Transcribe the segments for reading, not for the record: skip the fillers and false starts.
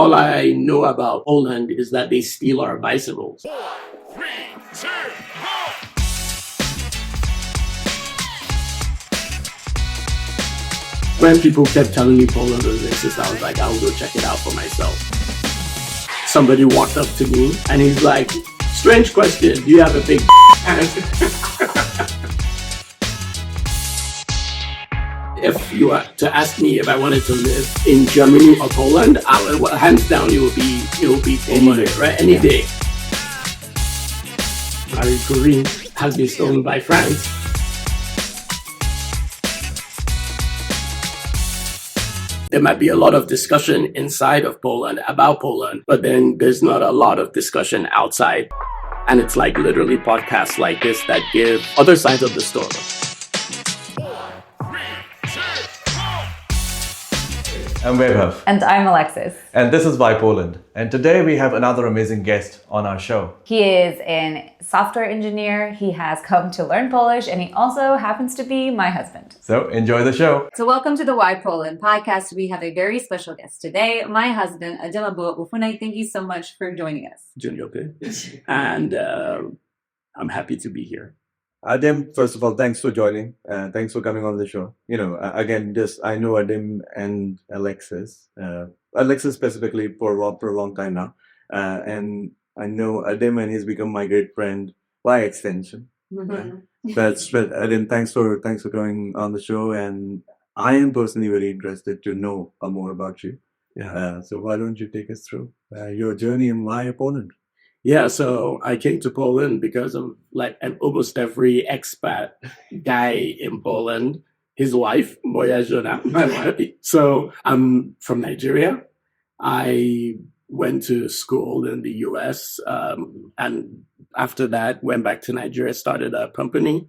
all I know about Poland is that they steal our bicycles. 4, 3, 2, 1. When people kept telling me Poland was racist, I was like, I'll go check it out for myself. Somebody walked up to me and he's like, strange question, do you have a big If you were to ask me if I wanted to live in Germany or Poland, hands down, it would be Poland, right? Any day. Marie Curie has been stolen by France. There might be a lot of discussion inside of Poland about Poland, but then there's not a lot of discussion outside. And it's like literally podcasts like this that give other sides of the story. 4, 3, 2, 1. I'm Vaibhav. And I'm Alexis. And this is Why Poland. And today we have another amazing guest on our show. He is a software engineer. He has come to learn Polish, and he also happens to be my husband. So enjoy the show. So welcome to the Why Poland podcast. We have a very special guest today, my husband, Adim. Thank you so much for joining us. And I'm happy to be here. Adim, first of all, thanks for joining. Thanks for coming on the show. I know Adim and Alexis. Alexis specifically for a long time now. And I know Adim, and he's become my great friend by extension. Mm-hmm. But Adim, thanks for coming on the show. And I am personally very interested to know more about you. Yeah. So why don't you take us through your journey and why Poland? Yeah, so I came to Poland because of like almost every expat guy in Poland, his wife, moja żona, my wife. So I'm from Nigeria. I went to school in the US, and after that went back to Nigeria, started a company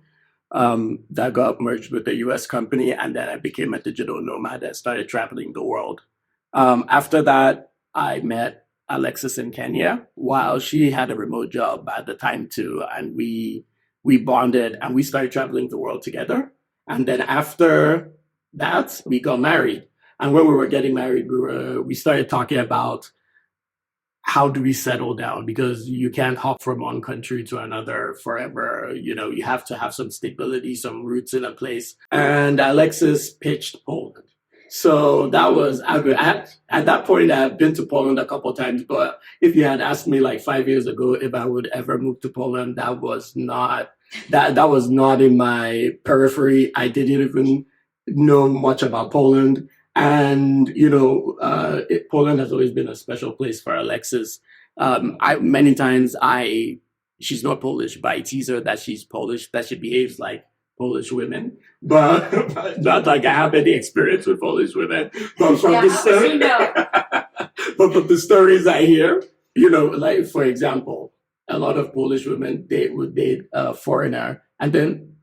that got merged with a US company, and then I became a digital nomad and started traveling the world. After that, I met Alexis in Kenya while she had a remote job at the time too. And we bonded and we started traveling the world together. And then after that, we got married. And when we were getting married, we started talking about how do we settle down, because you can't hop from one country to another forever. You have to have some stability, some roots in a place. And Alexis pitched Poland. So that was, at that point, I had been to Poland a couple of times, but if you had asked me like 5 years ago if I would ever move to Poland, that was not in my periphery. I didn't even know much about Poland. And, Poland has always been a special place for Alexis. She's not Polish, but I tease her that she's Polish, that she behaves like Polish women, but not like I have any experience with Polish women. But from the stories I hear, like for example, a lot of Polish women, they would date a foreigner and then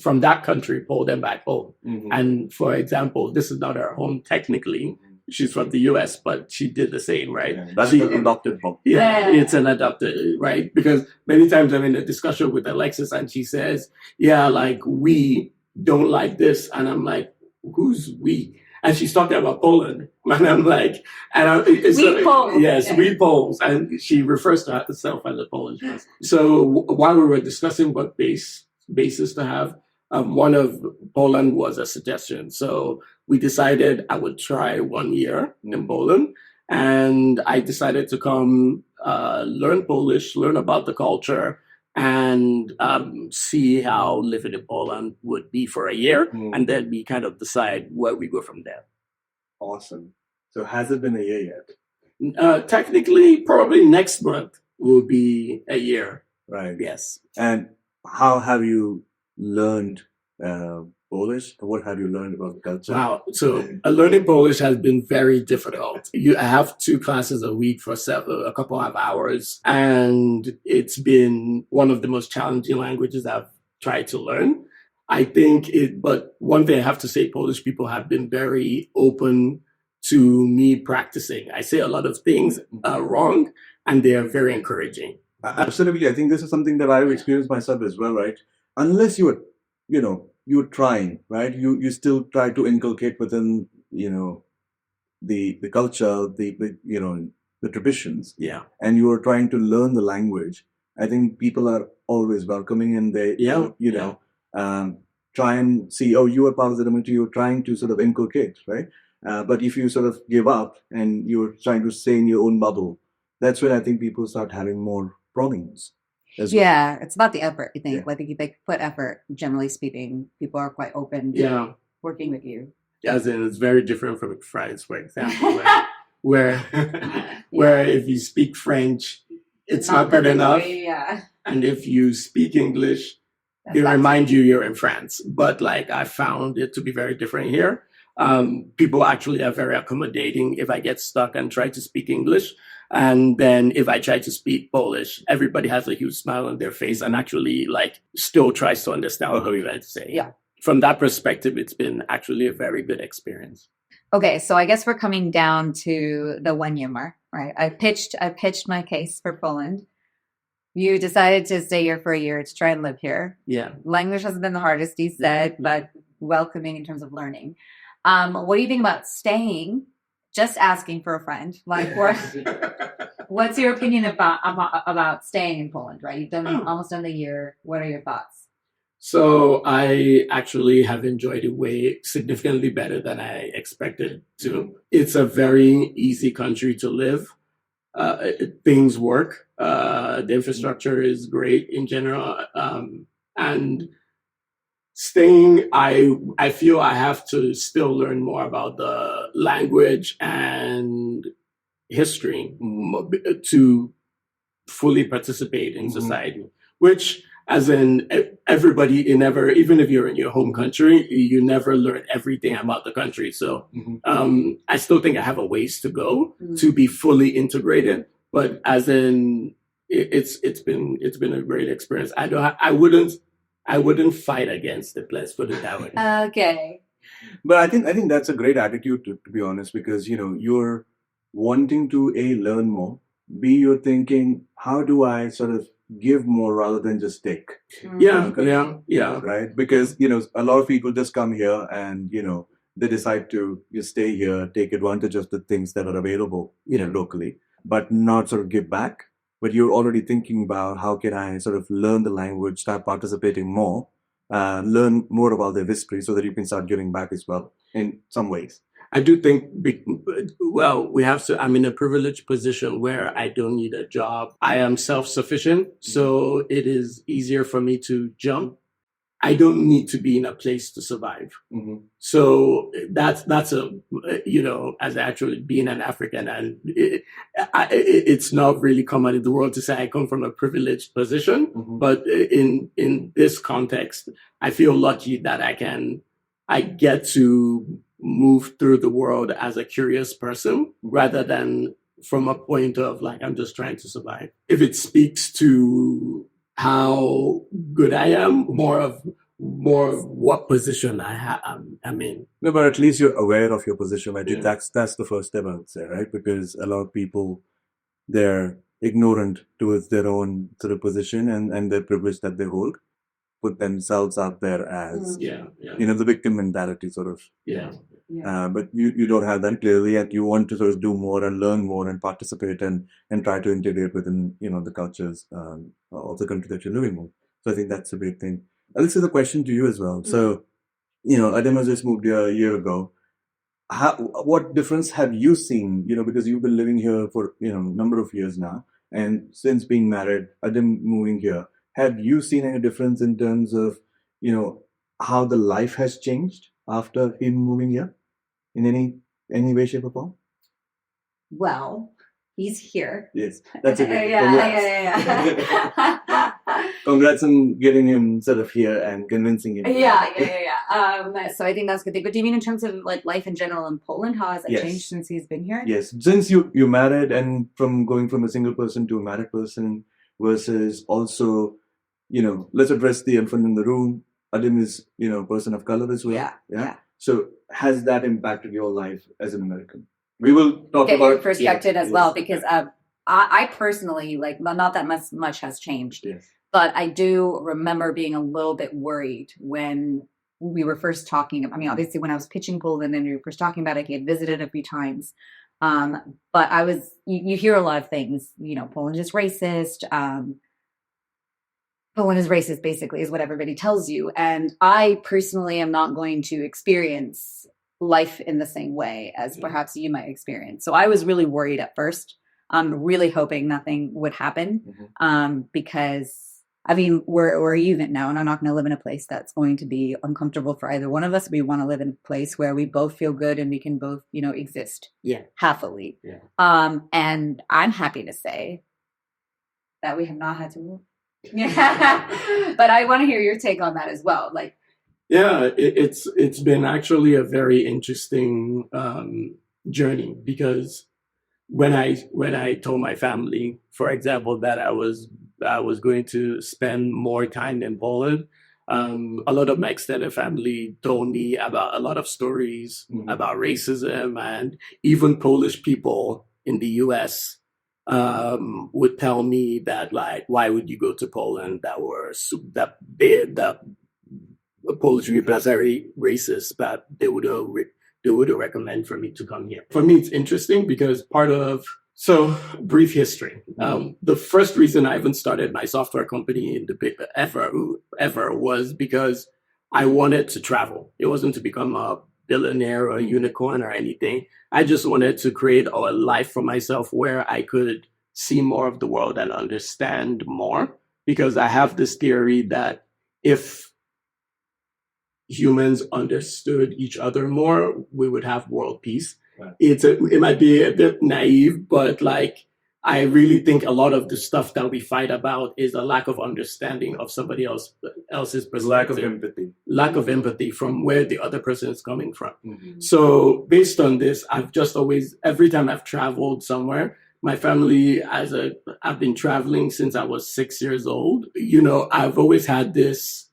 from that country pull them back home. Mm-hmm. And for example, this is not her home technically. She's from the US, but she did the same, right? Yeah, that's an adopted home. Yeah, it's an adopted, right? Because many times I'm in a discussion with Alexis and she says, yeah, like we don't like this. And I'm like, who's we? And she's talking about Poland. And I'm like, Poles. Yes, we Poles. And she refers to herself as a Polish person. So while we were discussing what basis to have, one of Poland was a suggestion. So we decided I would try 1 year in Poland. And I decided to come learn Polish, learn about the culture, and see how living in Poland would be for a year. Mm. And then we kind of decide where we go from there. Awesome. So has it been a year yet? Technically, probably next month will be a year. Right. Yes. And how have you learned Polish? What have you learned about the culture? Wow. So learning Polish has been very difficult. I have 2 classes a week for a couple of hours. And it's been one of the most challenging languages I've tried to learn. But one thing I have to say, Polish people have been very open to me practicing. I say a lot of things wrong, and they are very encouraging. Absolutely. I think this is something that I've experienced myself as well, right? Unless you're trying, right? You still try to inculcate within, the culture, the traditions, Yeah. and you are trying to learn the language, I think people are always welcoming, and they, try and see, oh, you are part of the community, you're trying to sort of inculcate, right? But if you sort of give up and you're trying to stay in your own bubble, that's when I think people start having more problems. Yeah, it's about the effort, I think. Yeah. Like, if you put effort, generally speaking, people are quite open to Yeah. working with you. As in, it's very different from France, for example, where if you speak French, it's not good enough. Yeah. And if you speak English, they remind you you're in France. But like, I found it to be very different here. People actually are very accommodating if I get stuck and try to speak English. And then if I try to speak Polish, everybody has a huge smile on their face and actually like still tries to understand what you're trying to say. Yeah. From that perspective, it's been actually a very good experience. Okay, so I guess we're coming down to the 1 year mark, right? I pitched my case for Poland. You decided to stay here for a year to try and live here. Yeah. Language has been the hardest, he said, but welcoming in terms of learning. What do you think about staying? Just asking for a friend. Like, what's your opinion about staying in Poland? Right, you've done almost done the year. What are your thoughts? So I actually have enjoyed it way significantly better than I expected to. It's a very easy country to live. Things work. The infrastructure is great in general. And staying, I feel I have to still learn more about the language and history to fully participate in society, which, as in everybody, even if you're in your home country, you never learn everything about the country. So I still think I have a ways to go to be fully integrated. But as in, it's been a great experience. I wouldn't fight against it. Let's put it that way. Okay. But I think that's a great attitude to be honest, because you're wanting to learn more. B, you're thinking, how do I sort of give more rather than just take? Yeah. Right? Because a lot of people just come here and they decide to just stay here, take advantage of the things that are available locally, but not sort of give back. But you're already thinking about how can I sort of learn the language, start participating more, learn more about their history so that you can start giving back as well in some ways. I do think, I'm in a privileged position where I don't need a job. I am self-sufficient, so it is easier for me to jump. I don't need to be in a place to survive. So that's as actually being an African, and it's not really common in the world to say I come from a privileged position. But in this context, I feel lucky that I get to move through the world as a curious person rather than from a point of like, I'm just trying to survive. If it speaks to how good I am, more of what position I'm in. No, but at least you're aware of your position. I think that's the first step, I would say, right? Because a lot of people, they're ignorant towards their own sort of position and their privilege that they hold, put themselves out there as the victim mentality sort of. But you don't have that clearly, and you want to sort of do more and learn more and participate and try to integrate within the cultures of the country that you're living in. So I think that's a big thing. This is a question to you as well. So Adim has just moved here a year ago. What difference have you seen? Because you've been living here for a number of years now, and since being married, Adim moving here, have you seen any difference in terms of how the life has changed after him moving here in any way, shape, or form? Well, he's here. Yes, that's a good. Yeah. Congrats on getting him sort of here and convincing him. Yeah. So I think that's good. But do you mean in terms of like life in general in Poland? How has it changed since he's been here? Yes, since you married, and from going from a single person to a married person, versus also, let's address the elephant in the room. Adim is, a person of color as well. Yeah. So has that impacted your life as an American? We will talk about your perspective as well, because I personally, like, not that much has changed. Yes. But I do remember being a little bit worried when we were first talking, I mean, obviously when I was pitching Poland and we were first talking about it, he had visited a few times. But you hear a lot of things, Poland is racist. Poland is racist, basically, is what everybody tells you. And I personally am not going to experience life in the same way as perhaps you might experience. So I was really worried at first. I'm really hoping nothing would happen, because I mean, we're even now, and I'm not going to live in a place that's going to be uncomfortable for either one of us. We want to live in a place where we both feel good and we can both, exist happily. Yeah. And I'm happy to say that we have not had to move. Yeah. But I want to hear your take on that as well. Like, yeah, it's been actually a very interesting journey, because when I told my family, for example, that I was going to spend more time in Poland, a lot of my extended family told me about a lot of stories about racism, and even Polish people in the U.S. Would tell me that, like, why would you go to Poland? That Polish people are very racist, but they would recommend for me to come here. For me, it's interesting because brief history. The first reason I even started my software company in the ever was because I wanted to travel. It wasn't to become a billionaire or a unicorn or anything. I just wanted to create a life for myself where I could see more of the world and understand more, because I have this theory that if humans understood each other more, we would have world peace. Right. It might be a bit naive, but like, I really think a lot of the stuff that we fight about is a lack of understanding of somebody else's perspective. Lack of empathy from where the other person is coming from. So based on this, I've just always, every time I've traveled somewhere, my family, I've been traveling since I was 6 years old. I've always had this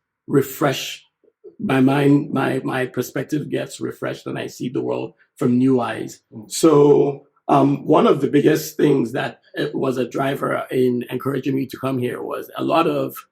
my mind, my perspective gets refreshed, and I see the world from new eyes. So one of the biggest things that was a driver in encouraging me to come here was a lot of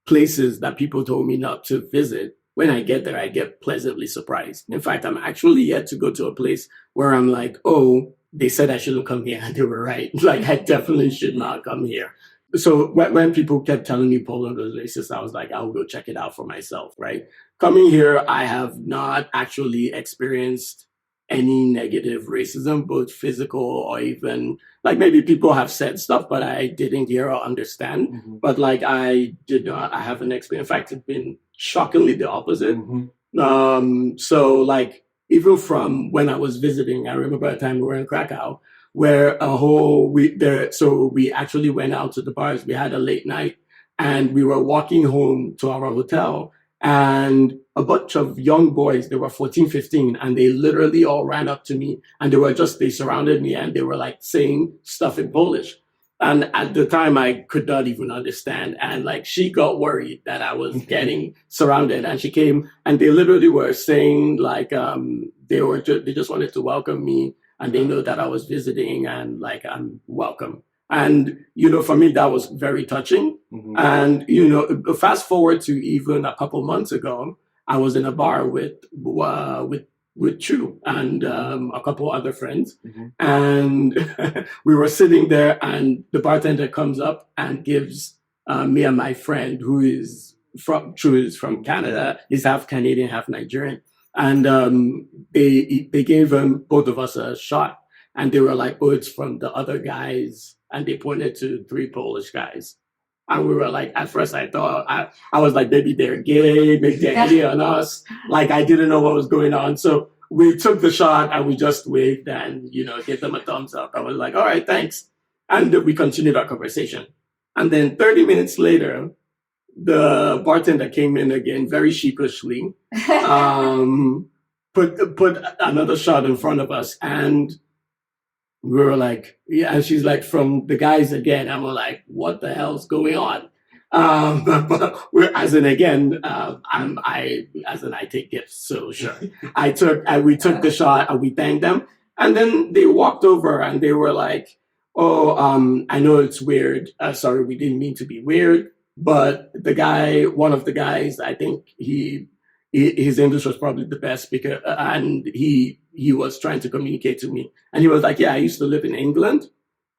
places that people told me not to visit. When I get there, I get pleasantly surprised. In fact, I'm actually yet to go to a place where I'm like, oh, they said I shouldn't come here, and they were right. Like, I definitely should not come here. So when people kept telling me Poland was racist, I was like, I'll go check it out for myself, right? Coming here, I have not actually experienced any negative racism, both physical or even, like, maybe people have said stuff, but I didn't hear or understand. But like, I haven't experienced. In fact, it's been shockingly the opposite. So like, even from when I was visiting, I remember a time we were in Krakow, where we actually went out to the bars. We had a late night, and we were walking home to our hotel, and a bunch of young boys, they were 14, 15, and they literally all ran up to me, and they surrounded me, and they were like saying stuff in Polish. And at the time, I could not even understand. And like, she got worried that I was getting surrounded, and she came, and they literally were saying like, they just wanted to welcome me, and they know that I was visiting, and like, I'm welcome. And, for me, that was very touching. And, fast forward to even a couple months ago, I was in a bar with Chu and a couple other friends. And we were sitting there, and the bartender comes up and gives me and my friend, Chu is from Canada. He's half Canadian, half Nigerian. And they gave both of us a shot, and they were like, oh, it's from the other guys. And they pointed to 3 Polish guys. And we were like, at first I thought, I was like, maybe they're gay, maybe they're hitting on us. Like, I didn't know what was going on. So we took the shot, and we just waved and, gave them a thumbs up. I was like, all right, thanks. And we continued our conversation. And then 30 minutes later, the bartender came in again, very sheepishly, put another shot in front of us, and we were like, yeah, and she's like, from the guys again. And we're like, what the hell's going on? But I take gifts, so sure. We took the shot, and we thanked them, and then they walked over, and they were like, oh, I know it's weird. Sorry, we didn't mean to be weird. But one of the guys, I think he his English was probably the best speaker, and he was trying to communicate to me, and he was like, "Yeah, I used to live in England,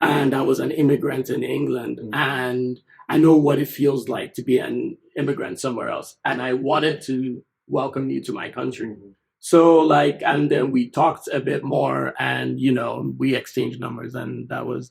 and I was an immigrant in England, and I know what it feels like to be an immigrant somewhere else, and I wanted to welcome you to my country." So like, and then we talked a bit more, and we exchanged numbers, and that was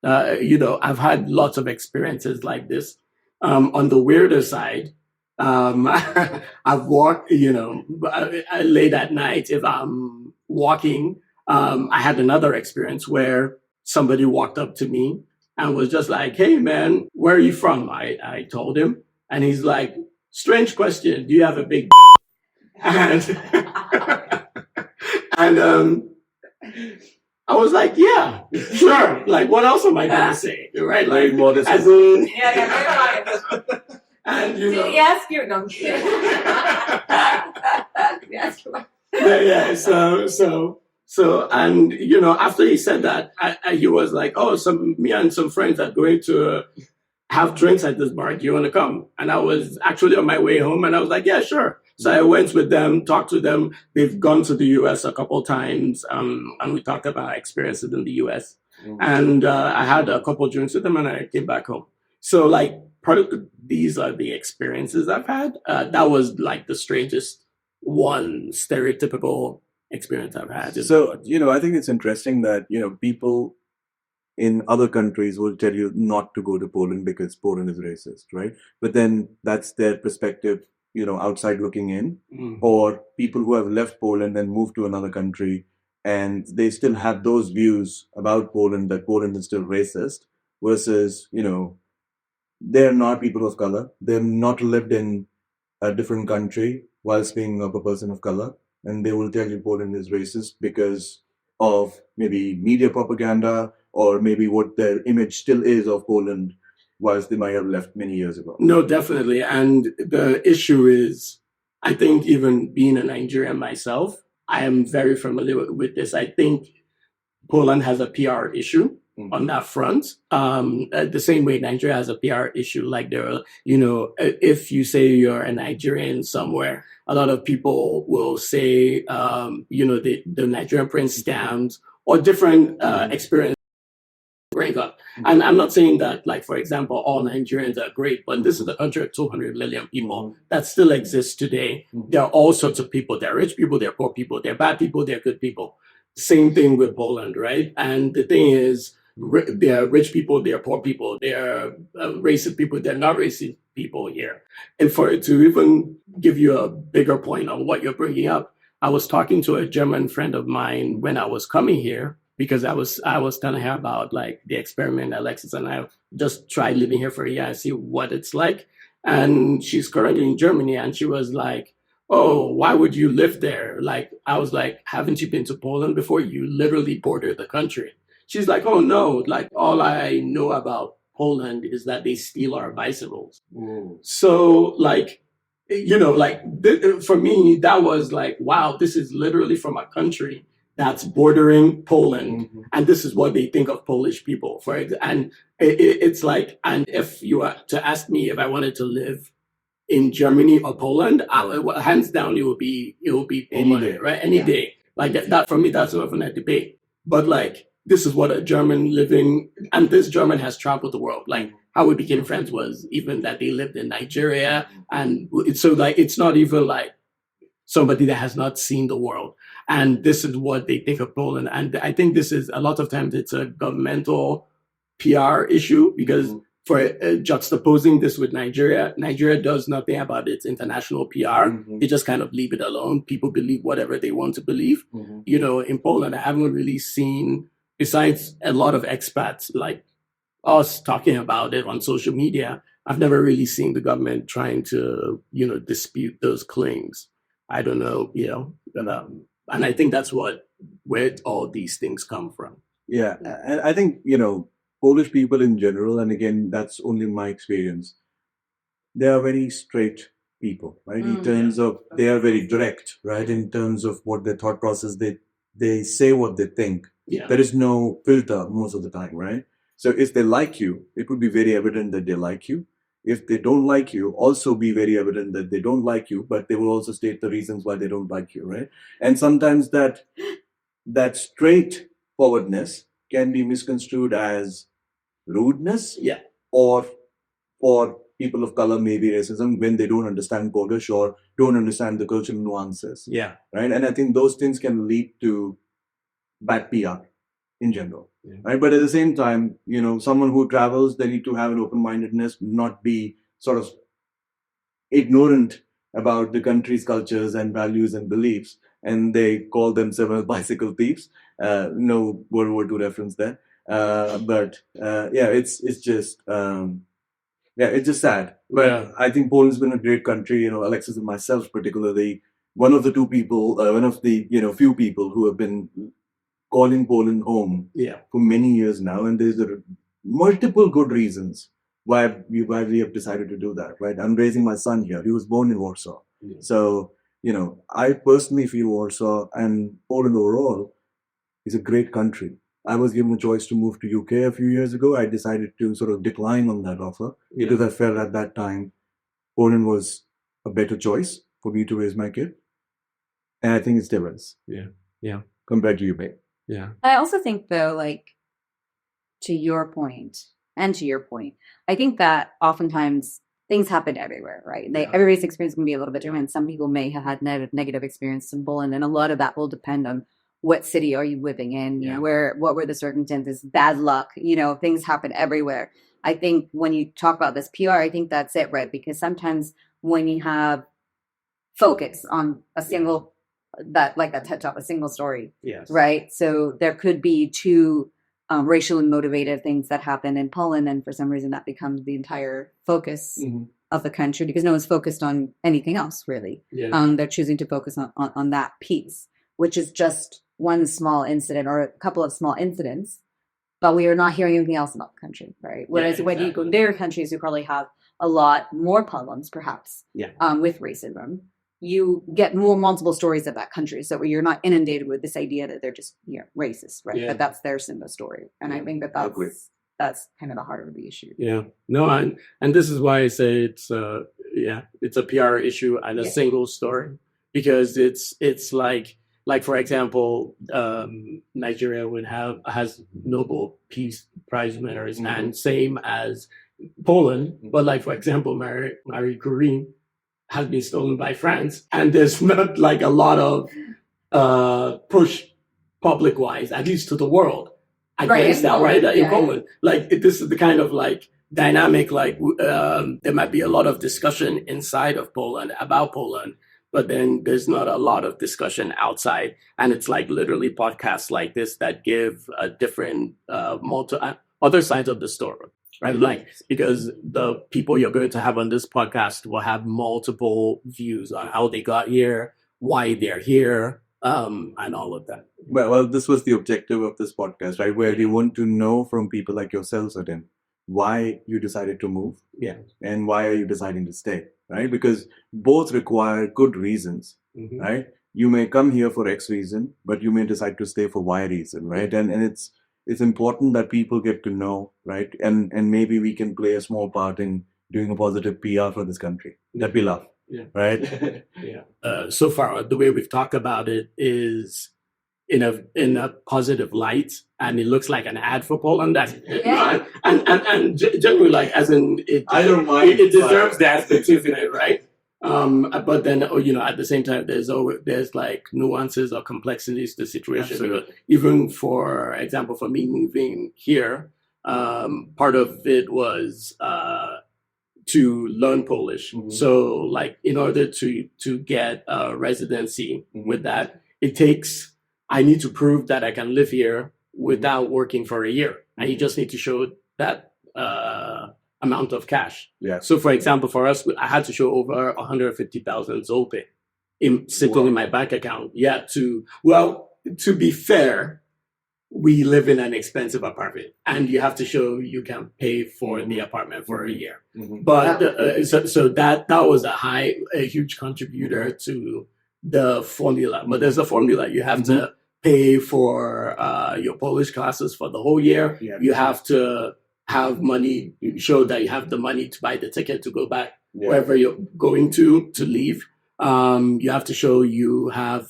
I've had lots of experiences like this. On the weirder side, I've walked, late at night if I'm walking. I had another experience where somebody walked up to me and was just like, "Hey man, where are you from?" I told him, and he's like, "Strange question. Do you have a big?" And and I was like, "Yeah, sure. Like, what else am I gonna say, right? Like, modest. as in, Yeah. and Did he ask you? No, I'm kidding. Did he ask you? yeah. So, and after he said that, he was like, "Oh, me and some friends are going to have drinks at this bar. Do you want to come?" And I was actually on my way home, and I was like, "Yeah, sure." So I went with them, talked to them. They've gone to the US a couple times, and we talked about our experiences in the US. And I had a couple drinks with them, and I came back home. So, like, part of these are the experiences I've had. That was like the strangest one stereotypical experience I've had. So, I think it's interesting that, people in other countries will tell you not to go to Poland because Poland is racist, right? But then that's their perspective, outside looking in, or people who have left Poland and moved to another country, and they still have those views about Poland, that Poland is still racist, versus, they're not people of color. They've not lived in a different country whilst being a person of color, and they will tell you Poland is racist because of maybe media propaganda, or maybe what their image still is of Poland, whilst they might have left many years ago. No, definitely. And the issue is, I think even being a Nigerian myself, I am very familiar with this. I think Poland has a PR issue on that front. The same way Nigeria has a PR issue. Like if you say you're a Nigerian somewhere, a lot of people will say, the Nigerian prince stamps or different experience growing up. And I'm not saying that, like, for example, all Nigerians are great, but this is a country of 200 million people that still exists today. There are all sorts of people. There are rich people, there are poor people, there are bad people, there are good people. Same thing with Poland, right? And the thing is, there are rich people, there are poor people, there are racist people, there are not racist people here. And to even give you a bigger point on what you're bringing up, I was talking to a German friend of mine when I was coming here, because I was telling her about like the experiment Alexis and I just tried living here for a year and see what it's like. And she's currently in Germany, and she was like, "Oh, why would you live there?" Like, I was like, "Haven't you been to Poland before? You literally border the country." She's like, "Oh no, like all I know about Poland is that they steal our bicycles." So like, for me, that was like, wow, this is literally from a country that's bordering Poland, and this is what they think of Polish people. And it's like, and if you were to ask me if I wanted to live in Germany or Poland, hands down, it will be Poland, day. right? Any day. Like that for me, that's not even a debate. But like, this is what a German living, and this German has traveled the world. Like, how we became friends was even that they lived in Nigeria, and so like, it's not even like somebody that has not seen the world. And this is what they think of Poland. And I think this is, a lot of times it's a governmental PR issue, because for juxtaposing this with Nigeria does nothing about its international PR. They just kind of leave it alone. People believe whatever they want to believe. In Poland, I haven't really seen, besides a lot of expats like us talking about it on social media, I've never really seen the government trying to, dispute those claims. I don't know, and I think that's where all these things come from. Yeah, and I think, Polish people in general, and again, that's only my experience, they are very straight people, right? In terms of, they are very direct, right? In terms of what their thought process, they say what they think. Yeah. There is no filter most of the time, right? So if they like you, it would be very evident that they like you. if they don't like you, also be very evident that they don't like you, but they will also state the reasons why they don't like you, right? And sometimes that straightforwardness can be misconstrued as rudeness, Yeah. or for people of color, maybe racism when they don't understand Polish or don't understand the cultural nuances, Yeah. right? And I think those things can lead to bad PR in general, Yeah. right? But at the same time, someone who travels, they need to have an open-mindedness, not be sort of ignorant about the country's cultures and values and beliefs, and they call themselves bicycle thieves. No World War II reference there, but yeah, it's just it's just sad. But Yeah. I think Poland's been a great country. Alexis and myself, particularly, one of the few people who have been calling Poland home Yeah. for many years now, and there's multiple good reasons why we have decided to do that. Right? I'm raising my son here. He was born in Warsaw, Yeah. so I personally feel Warsaw and Poland overall is a great country. I was given a choice to move to UK a few years ago. I decided to sort of decline on that offer because I felt at that time Poland was a better choice for me to raise my kid, and I think it's different. Yeah. Yeah. Compared to UK. Yeah. I also think, though, like, to your point, I think that oftentimes things happen everywhere, right? Everybody's experience can be a little bit different. Some people may have had negative experience in Poland, and a lot of that will depend on what city are you living in, what were the circumstances, bad luck, things happen everywhere. I think when you talk about this PR, I think that's it, right? Because sometimes when you have focus on a single, like a TED Talk, a single story, Yes. right? So there could be two racially motivated things that happen in Poland, and for some reason that becomes the entire focus of the country because no one's focused on anything else, really. Yeah. They're choosing to focus on that piece, which is just one small incident or a couple of small incidents, but we are not hearing anything else about the country, right? Whereas when you go to their countries, you probably have a lot more problems, perhaps, with racism. You get multiple stories of that country, so you're not inundated with this idea that they're just racist, right? Yeah. But that's their Simba story, and I think that's kind of the heart of the issue. Yeah. No, and this is why I say it's a PR issue and a single story, because it's like for example, Nigeria has Nobel Peace Prize winners, and same as Poland, but like for example, Marie Curie has been stolen by France, and there's not like a lot of push public wise, at least to the world, against that, right? In Poland, like this is the kind of like dynamic, like there might be a lot of discussion inside of Poland about Poland, but then there's not a lot of discussion outside, and it's like literally podcasts like this that give a different other sides of the story. Right, like because the people you're going to have on this podcast will have multiple views on how they got here, why they're here, and all of that. Well, this was the objective of this podcast, right? Where we want to know from people like yourselves, Adim, why you decided to move, and why are you deciding to stay, right? Because both require good reasons, right? You may come here for X reason, but you may decide to stay for Y reason, right? And it's important that people get to know, right? And maybe we can play a small part in doing a positive PR for this country that we love, right? So far, the way we've talked about it is in a positive light, and it looks like an ad for Poland. And generally, like as in it, I don't mind. It deserves that specifically, right? But then, at the same time, there's like nuances or complexities to the situation. Because even for example, for me moving here, part of it was to learn Polish. So like in order to get a residency with that, I need to prove that I can live here without working for a year. And you just need to show that amount of cash. So for example, for us, I had to show over 150,000 zloty sitting in my bank account. To be fair, we live in an expensive apartment, and you have to show you can pay for the apartment for a year. But so that was a huge contributor to the formula. But there's a formula. You have to pay for your Polish classes for the whole year. You have to have money, show that you have the money to buy the ticket to go back wherever you're going to leave. You have to show you have,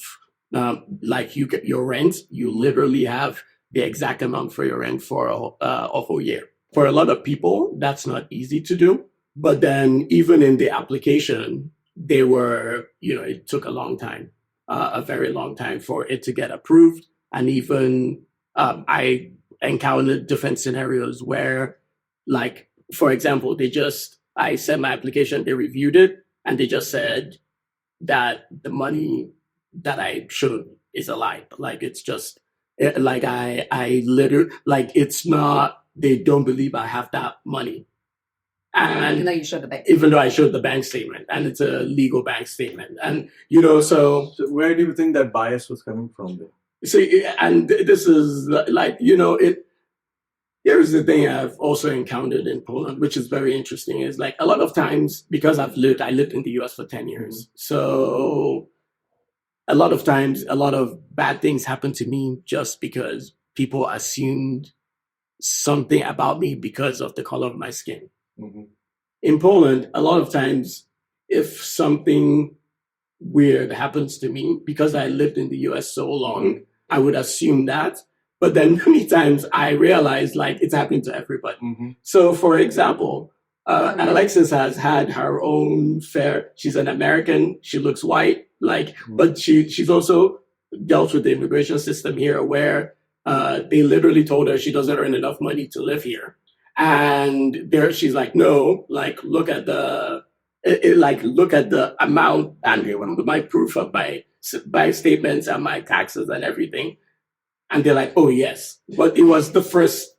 like you get your rent, you literally have the exact amount for your rent for a whole year. For a lot of people, that's not easy to do. But then even in the application, it took a long time, a very long time for it to get approved. And even I encountered different scenarios where, like, for example, I sent my application, they reviewed it, and they just said that the money that I showed is a lie. Like, it's just, like, I literally, like, it's not, they don't believe I have that money. And Even though you showed the bank. even though I showed the bank statement, and it's a legal bank statement. And, so So where do you think that bias was coming from then? see, and this is like, here's the thing I've also encountered in Poland, which is very interesting, is like a lot of times, because I lived in the US for 10 years. So a lot of times, a lot of bad things happen to me just because people assumed something about me because of the color of my skin. Mhm. In Poland, a lot of times, if something weird happens to me, because I lived in the US so long, I would assume that. But then many times I realize, like, it's happening to everybody. Mhm. So, for example, Alexis has had her own she's an American, she looks white, like, but she's also dealt with the immigration system here where they literally told her she doesn't earn enough money to live here. And she's like, no, like, look at the amount and my proof of my statements and my taxes and everything. And they're like, oh, yes. But it was the first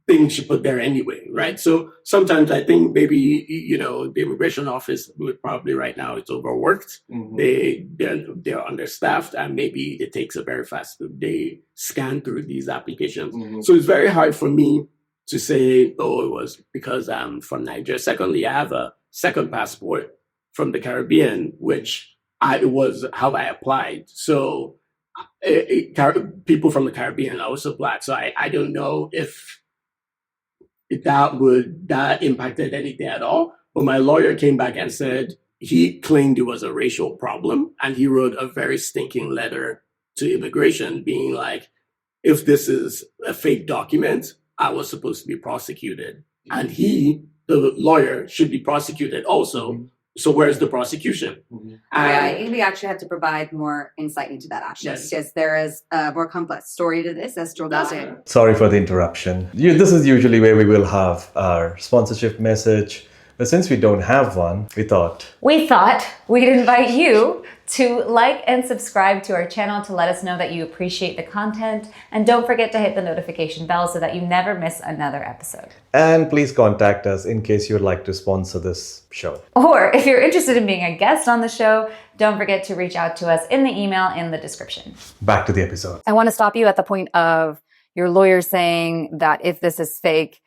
thing she put there anyway, right? So sometimes I think maybe, the immigration office would probably right now it's overworked. Mhm. They're understaffed, and maybe it takes a very fast, they scan through these applications. Mhm. So it's very hard for me to say, oh, it was because I'm from Nigeria. Secondly, I have a second passport from the Caribbean, which it was how I applied. So people from the Caribbean are also Black. So I don't know if that impacted anything at all. But my lawyer came back and said he claimed it was a racial problem, and he wrote a very stinking letter to immigration being like, if this is a fake document, I was supposed to be prosecuted. And the lawyer, should be prosecuted also. So where's the prosecution? Yeah, we actually had to provide more insight into that, actually, Yes. because there is a more complex story to this, as Joel said. Sorry for the interruption. This is usually where we will have our sponsorship message. But since we don't have one, we thought we'd invite you to like and subscribe to our channel to let us know that you appreciate the content. And don't forget to hit the notification bell so that you never miss another episode. And please contact us in case you would like to sponsor this show. Or if you're interested in being a guest on the show, don't forget to reach out to us in the email in the description. Back to the episode. I want to stop you at the point of your lawyer saying that if this is fake,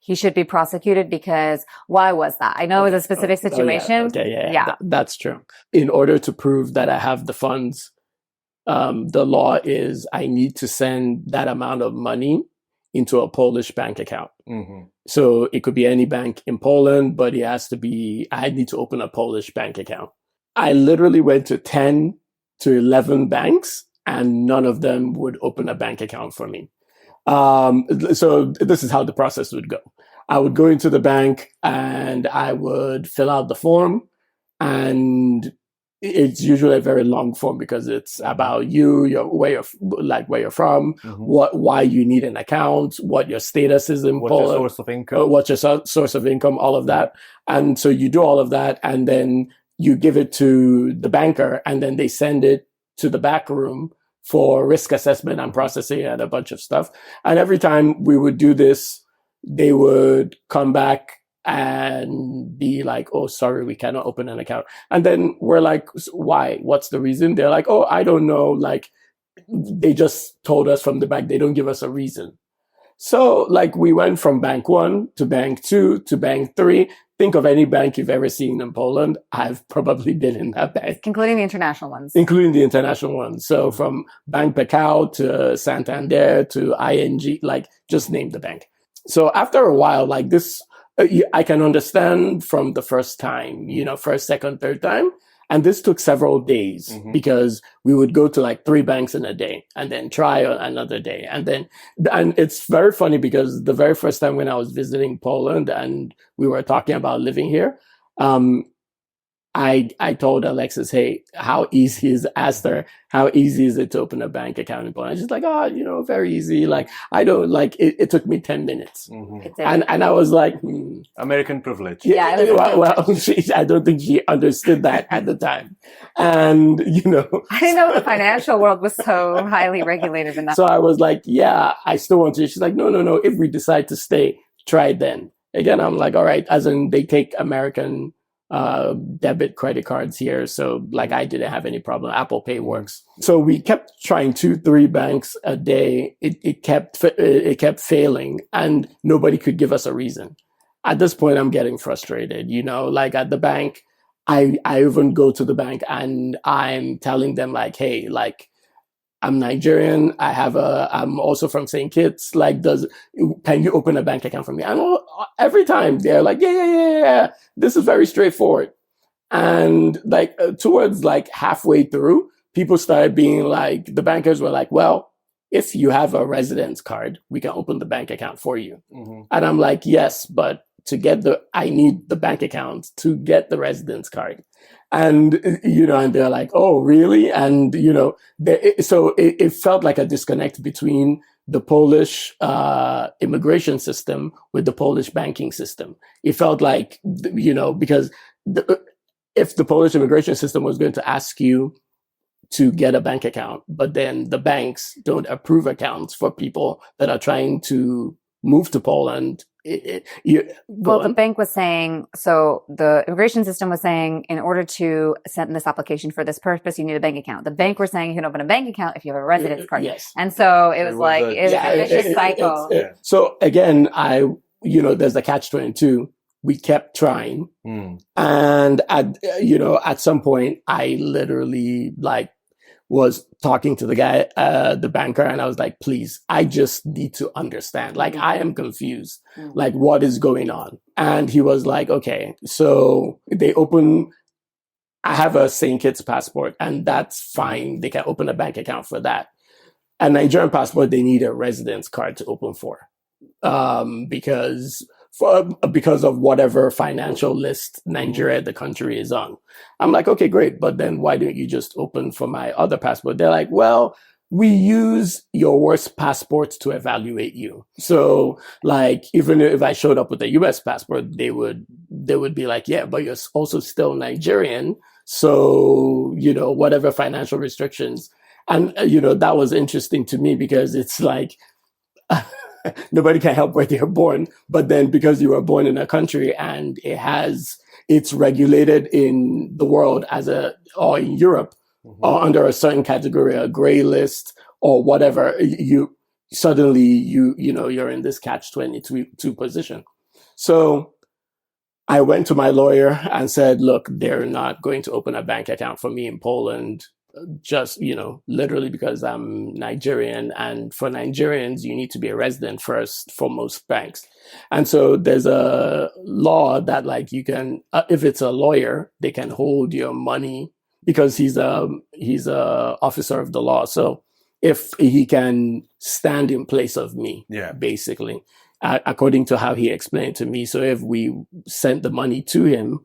he should be prosecuted, because why was that? I know it was a specific situation. Yeah. That's true. In order to prove that I have the funds, the law is I need to send that amount of money into a Polish bank account. Mm-hmm. So it could be any bank in Poland, but I need to open a Polish bank account. I literally went to 10 to 11 banks, and none of them would open a bank account for me. So this is how the process would go. I would go into the bank and I would fill out the form, and it's usually a very long form because it's about you, where you're from, why you need an account, what your status is in What's your Poland, source of income? what's your source of income, all of that. And so you do all of that, and then you give it to the banker, and then they send it to the back room for risk assessment and processing and a bunch of stuff. And every time we would do this, they would come back and be like, oh, sorry, we cannot open an account. And then we're like, why? What's the reason? They're like, oh, I don't know. Like, they just told us from the bank. They don't give us a reason. So, like, we went from bank 1 to bank 2 to bank 3. Think of any bank you've ever seen in Poland. I've probably been in that bank. Including the international ones. Including the international ones. So from Bank Pekao to Santander to ING, like, just name the bank. So after a while, like this, I can understand from the first time, first, second, third time. And this took several days because we would go to like 3 banks in a day and then try another day. And it's very funny because the very first time when I was visiting Poland and we were talking about living here, I told Alexis, hey, asked her, how easy is it to open a bank account in Poland? She's like, very easy. Like, I don't like it took me 10 minutes. And I was like, American privilege. Yeah, I don't think she understood that at the time. And, I didn't know the financial world was so highly regulated in that. so I was like, yeah, I still want to. She's like, no. If we decide to stay, try it then. Again, I'm like, all right, as in they take American debit credit cards here. So like I didn't have any problem. Apple Pay works. So we kept trying 2-3 banks a day. It kept failing and nobody could give us a reason. At this point, I'm getting frustrated, like at the bank, I even go to the bank and I'm telling them like, hey, like, I'm Nigerian. I'm also from St. Kitts. Like, can you open a bank account for me? And every time they're like, yeah. This is very straightforward. And like towards like halfway through, people started being like, the bankers were like, well, if you have a residence card, we can open the bank account for you. And I'm like, yes, but I need the bank account to get the residence card. And, and they're like, oh, really? And, so it felt like a disconnect between the Polish immigration system with the Polish banking system. It felt like, because if the Polish immigration system was going to ask you to get a bank account, but then the banks don't approve accounts for people that are trying to move to Poland. The bank was saying, so the immigration system was saying, in order to send this application for this purpose, you need a bank account. The bank were saying you can open a bank account if you have a residence card. Yes. And so it was like, it's a vicious cycle. So again, there's the catch-22. We kept trying. And at some point, I literally was talking to the guy, the banker, and I was like, please, I just need to understand. Like, I am confused. Like, what is going on? And he was like, okay, so I have a St. Kitts passport, and that's fine. They can open a bank account for that. A Nigerian passport, they need a residence card to open for. Because of whatever financial list Nigeria, the country, is on. I'm like, okay, great. But then why don't you just open for my other passport? They're like, well, we use your worst passport to evaluate you. So like, even if I showed up with a US passport, they would be like, yeah, but you're also still Nigerian. So, whatever financial restrictions. And, that was interesting to me because it's like, nobody can help where they're born, but then because you were born in a country and it's regulated in the world or in Europe or under a certain category, a gray list or whatever, you're in this catch-22 position. So I went to my lawyer and said, look, they're not going to open a bank account for me in Poland. Just, literally because I'm Nigerian, and for Nigerians, you need to be a resident first for most banks. And so there's a law that you can, if it's a lawyer, they can hold your money because he's a officer of the law. So if he can stand in place of me, basically, according to how he explained to me. So if we sent the money to him,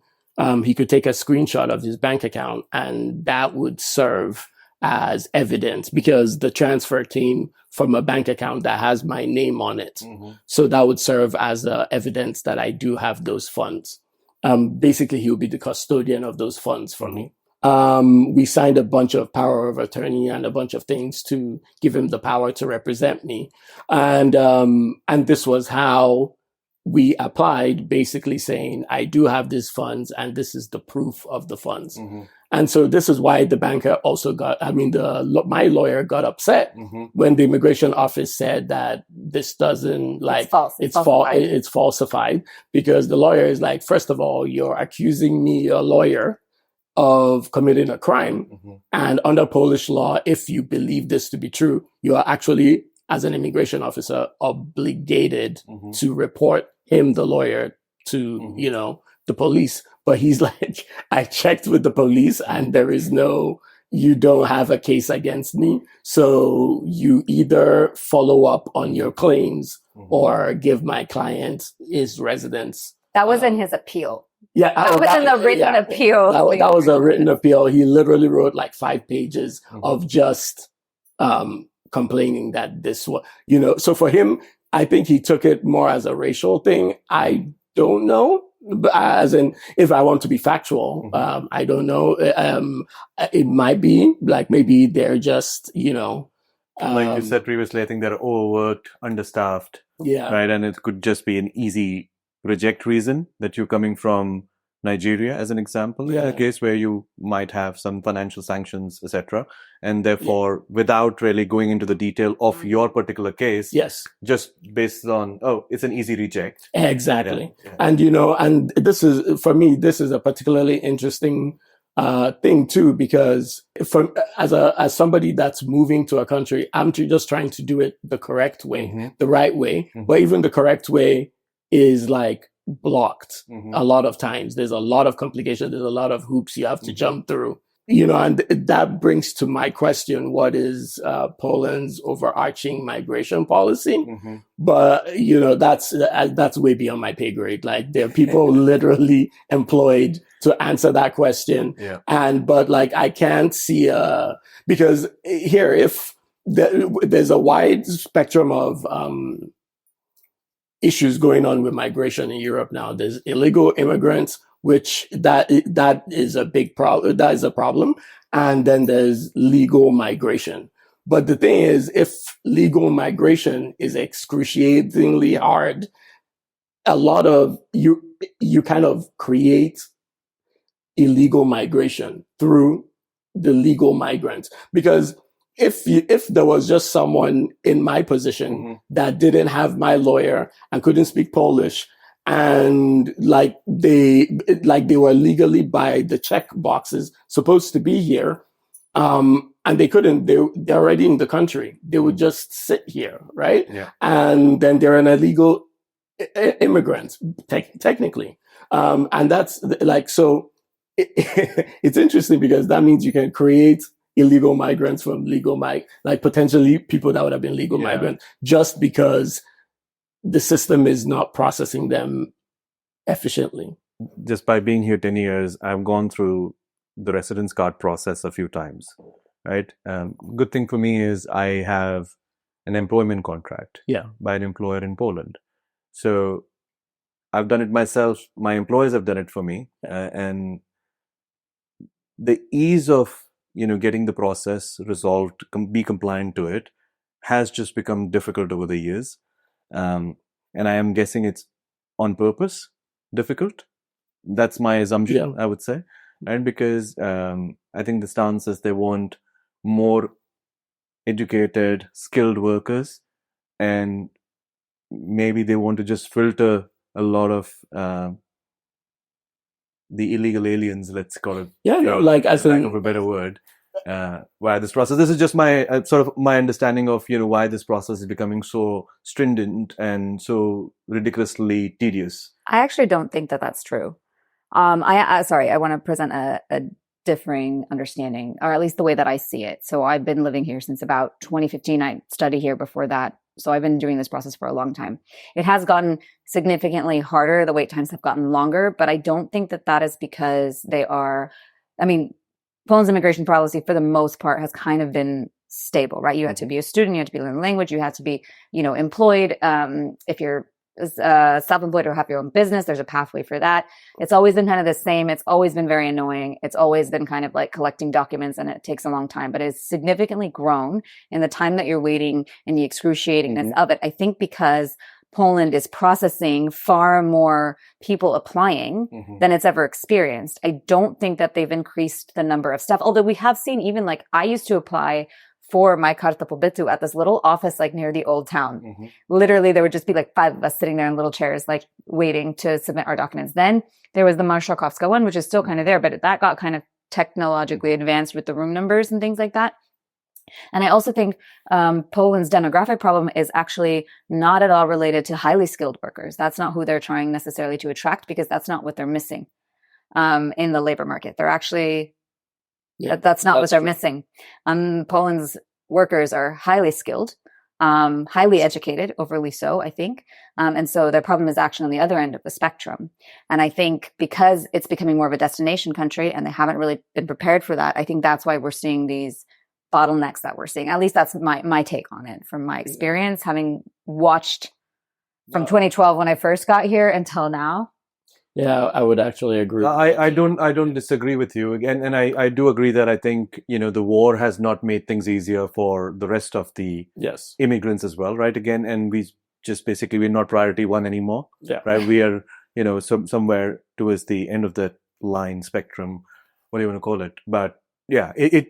he could take a screenshot of his bank account and that would serve as evidence because the transfer came from a bank account that has my name on it. So that would serve as evidence that I do have those funds. Basically, he would be the custodian of those funds for me. We signed a bunch of power of attorney and a bunch of things to give him the power to represent me. And this was how we applied, basically saying, I do have these funds and this is the proof of the funds. And so this is why the banker also my lawyer got upset when the immigration office said that this doesn't it's falsified, because the lawyer is like, first of all, you're accusing me, a lawyer, of committing a crime. And under Polish law, if you believe this to be true, you are actually as an immigration officer, obligated Mhm. to report him, the lawyer, to, Mhm. you know, the police. But he's like, I checked with the police and there is no, you don't have a case against me. So you either follow up on your claims Mhm. or give my client his residence. That was in his appeal. Yeah, That was in the written appeal. That was a written appeal. He literally wrote like 5 pages Mhm. of just complaining that this was, you know. So for him, I think he took it more as a racial thing. I don't know, but as in, if I want to be factual, Mhm. I don't know. It might be like maybe they're just, you know, Like you said previously, I think they're overworked, understaffed, yeah, right? And it could just be an easy reject reason that you're coming from Nigeria, as an example, in Yeah. a case where you might have some financial sanctions, etc. And therefore, without really going into the detail of your particular case, yes. just based on, oh, it's an easy reject. Exactly. Yeah, yeah. And, you know, and this is, for me, this is a particularly interesting thing too, because as somebody that's moving to a country, I'm just trying to do it the correct way, Mhm. the right way. Mhm. But even the correct way is like blocked Mhm. a lot of times. There's a lot of complications. There's a lot of hoops you have to Mhm. jump through. You know, and that brings to my question, what is Poland's overarching migration policy? Mhm. But, you know, that's way beyond my pay grade. Like, there are people literally employed to answer that question. Yeah. But like, I can't see, because here, if there's a wide spectrum of issues going on with migration in Europe now. There's illegal immigrants, which that is a big problem. That is a problem. And then there's legal migration. But the thing is, if legal migration is excruciatingly hard, a lot of you kind of create illegal migration through the legal migrants. Because if there was just someone in my position Mhm. that didn't have my lawyer and couldn't speak Polish, and like they were legally by the check boxes supposed to be here, and they couldn't, they're already in the country, they would just sit here, right? Yeah. And then they're an illegal immigrant, technically. And that's like, so it's interesting because that means you can create illegal migrants from like potentially people that would have been legal Yeah. migrants, just because the system is not processing them efficiently. Just by being here 10 years, I've gone through the residence card process a few times, right? Good thing for me is I have an employment contract Yeah. by an employer in Poland. So I've done it myself. My employers have done it for me. And the ease of, getting the process resolved, be compliant to it, has just become difficult over the years. And I am guessing it's on purpose difficult. That's my assumption, I would say. And because I think the stance is they want more educated, skilled workers, and maybe they want to just filter a lot of the illegal aliens, let's call it. Yeah, no, like as for lack in, of a better word, why this process. This is just my sort of my understanding of why this process is becoming so stringent and so ridiculously tedious. I actually don't think that that's true. I want to present a differing understanding, or at least the way that I see it. So I've been living here since about 2015. I studied here before that. So I've been doing this process for a long time. It has gotten significantly harder. The wait times have gotten longer, but I don't think that that is because Poland's immigration policy for the most part has kind of been stable, right? You had to be a student, you had to be learning the language, you had to be, employed. If you're self-employed or have your own business, there's a pathway for that. It's always been kind of the same. It's always been very annoying. It's always been kind of like collecting documents, and it takes a long time, but it's significantly grown in the time that you're waiting and the excruciatingness of it. I think because Poland is processing far more people applying than it's ever experienced. I don't think that they've increased the number of stuff. Although we have seen, even like I used to apply for my Karta Pobytu at this little office like near the old town. Literally, there would just be like 5 of us sitting there in little chairs, like waiting to submit our documents. Then there was the Marszałkowska one, which is still kind of there, but that got kind of technologically advanced with the room numbers and things like that. And I also think Poland's demographic problem is actually not at all related to highly skilled workers. That's not who they're trying necessarily to attract, because that's not what they're missing in the labor market. They're actually, that's not what they're missing. Poland's workers are highly skilled, highly educated, overly so, I think. And so their problem is actually on the other end of the spectrum. And I think because it's becoming more of a destination country and they haven't really been prepared for that, I think that's why we're seeing these bottlenecks that we're seeing. At least that's my take on it from my experience, having watched from 2012 when I first got here until now. Yeah, I would actually agree. I don't disagree with you again, and I do agree that I think the war has not made things easier for the rest of the immigrants as well, right? Again, and we're not priority one anymore, right? We are somewhere towards the end of the line spectrum, what do you want to call it? But yeah, it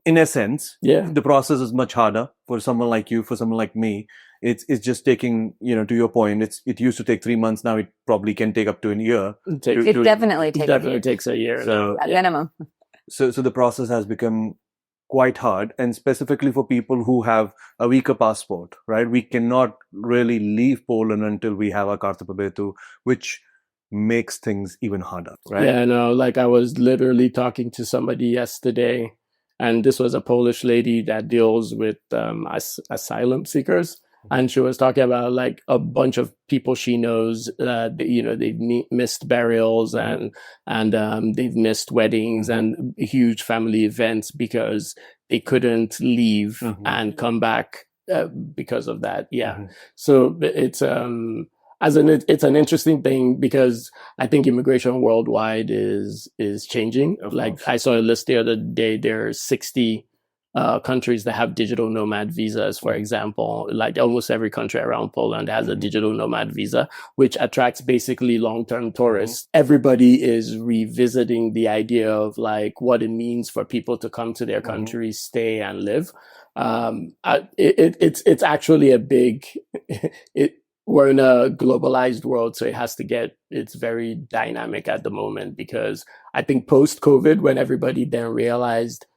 in essence, the process is much harder for someone like you, for someone like me. It's just taking, to your point, it used to take 3 months. Now it probably can take up to a year. It definitely takes a year. So, at minimum. So the process has become quite hard, and specifically for people who have a weaker passport, right? We cannot really leave Poland until we have our Karta Pobytu, which makes things even harder, right? Yeah, no, like I was literally talking to somebody yesterday, and this was a Polish lady that deals with asylum seekers. And she was talking about like a bunch of people she knows, they've missed burials and they've missed weddings and huge family events because they couldn't leave and come back because of that. Yeah. So it's it's an interesting thing because I think immigration worldwide is changing. I saw a list the other day. There are 60 countries that have digital nomad visas, for example. Like almost every country around Poland has a digital nomad visa, which attracts basically long-term tourists. Everybody is revisiting the idea of like what it means for people to come to their country, stay and live. It's actually a big, we're in a globalized world, so it's very dynamic at the moment because I think post-COVID, when everybody then realized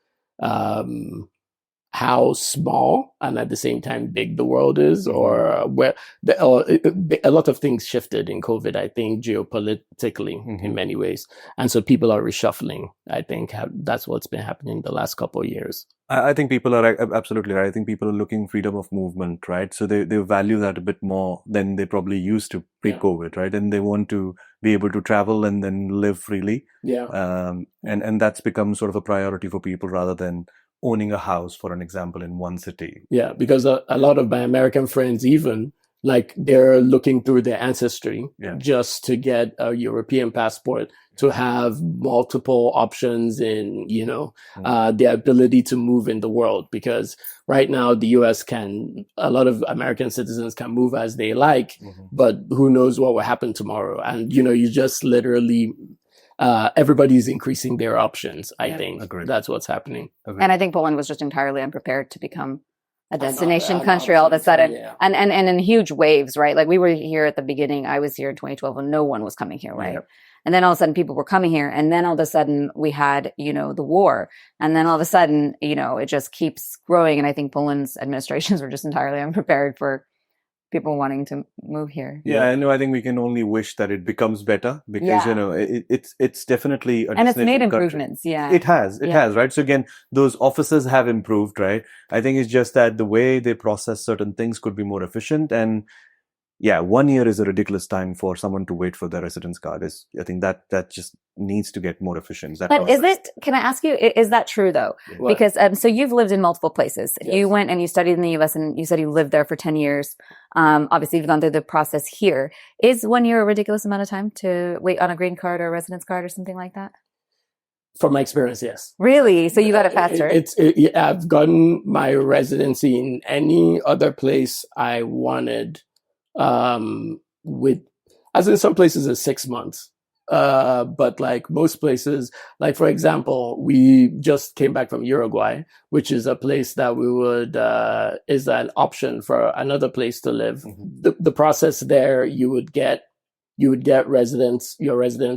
how small and at the same time big the world is, or where a lot of things shifted in COVID, I think, geopolitically in many ways. And so people are reshuffling. I think that's what's been happening the last couple of years. I think people are absolutely right. I think people are looking freedom of movement, right? So they value that a bit more than they probably used to pre-COVID, right? And they want to be able to travel and then live freely. Yeah. And that's become sort of a priority for people rather than owning a house, for an example, in one city. Yeah, because a lot of my American friends, even like they're looking through their ancestry just to get a European passport, to have multiple options in, the ability to move in the world. Because right now the US a lot of American citizens can move as they like, but who knows what will happen tomorrow. And, you just literally, everybody's increasing their options. I think that's what's happening. And I think Poland was just entirely unprepared to become a destination country all of a sudden, and in huge waves, right? Like we were here at the beginning. I was here in 2012 when no one was coming here, right? And then all of a sudden people were coming here, and then all of a sudden we had, the war, and then all of a sudden, it just keeps growing. And I think Poland's administrations were just entirely unprepared for people wanting to move here. I think we can only wish that it becomes better because it's definitely and it's made improvements. It has, right? So again, those offices have improved, right? I think it's just that the way they process certain things could be more efficient. And 1 year is a ridiculous time for someone to wait for their residence card. I think that just needs to get more efficient. But can I ask you, is that true though? What? Because so you've lived in multiple places. Yes. You went and you studied in the US and you said you lived there for 10 years. Obviously you've gone through the process here. Is 1 year a ridiculous amount of time to wait on a green card or a residence card or something like that? From my experience, yes. Really? So you got it faster? I've gotten my residency in any other place I wanted. As in some places it's 6 months. But like most places, like for example, we just came back from Uruguay, which is a place that we would, is an option for another place to live. The process there, you would get your residence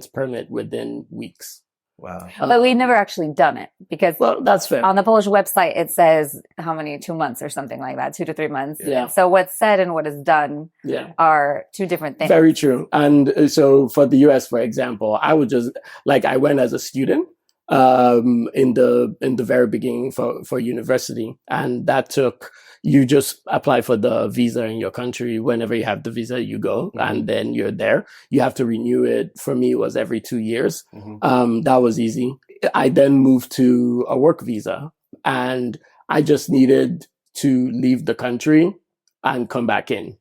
permit within weeks. Wow. But we've never actually done it because Well, that's fair. on the Polish website it says how many 2 months or something like that, 2 to 3 months. Yeah. So what's said and what is done Yeah. are two different things. Very true. And so for the US, for example, I would just like I went as a student in the very beginning for university, and that took you just apply for the visa in your country. Whenever you have the visa, you go and then you're there. You have to renew it. For me, it was every 2 years. That was easy. I then moved to a work visa, and I just needed to leave the country and come back in.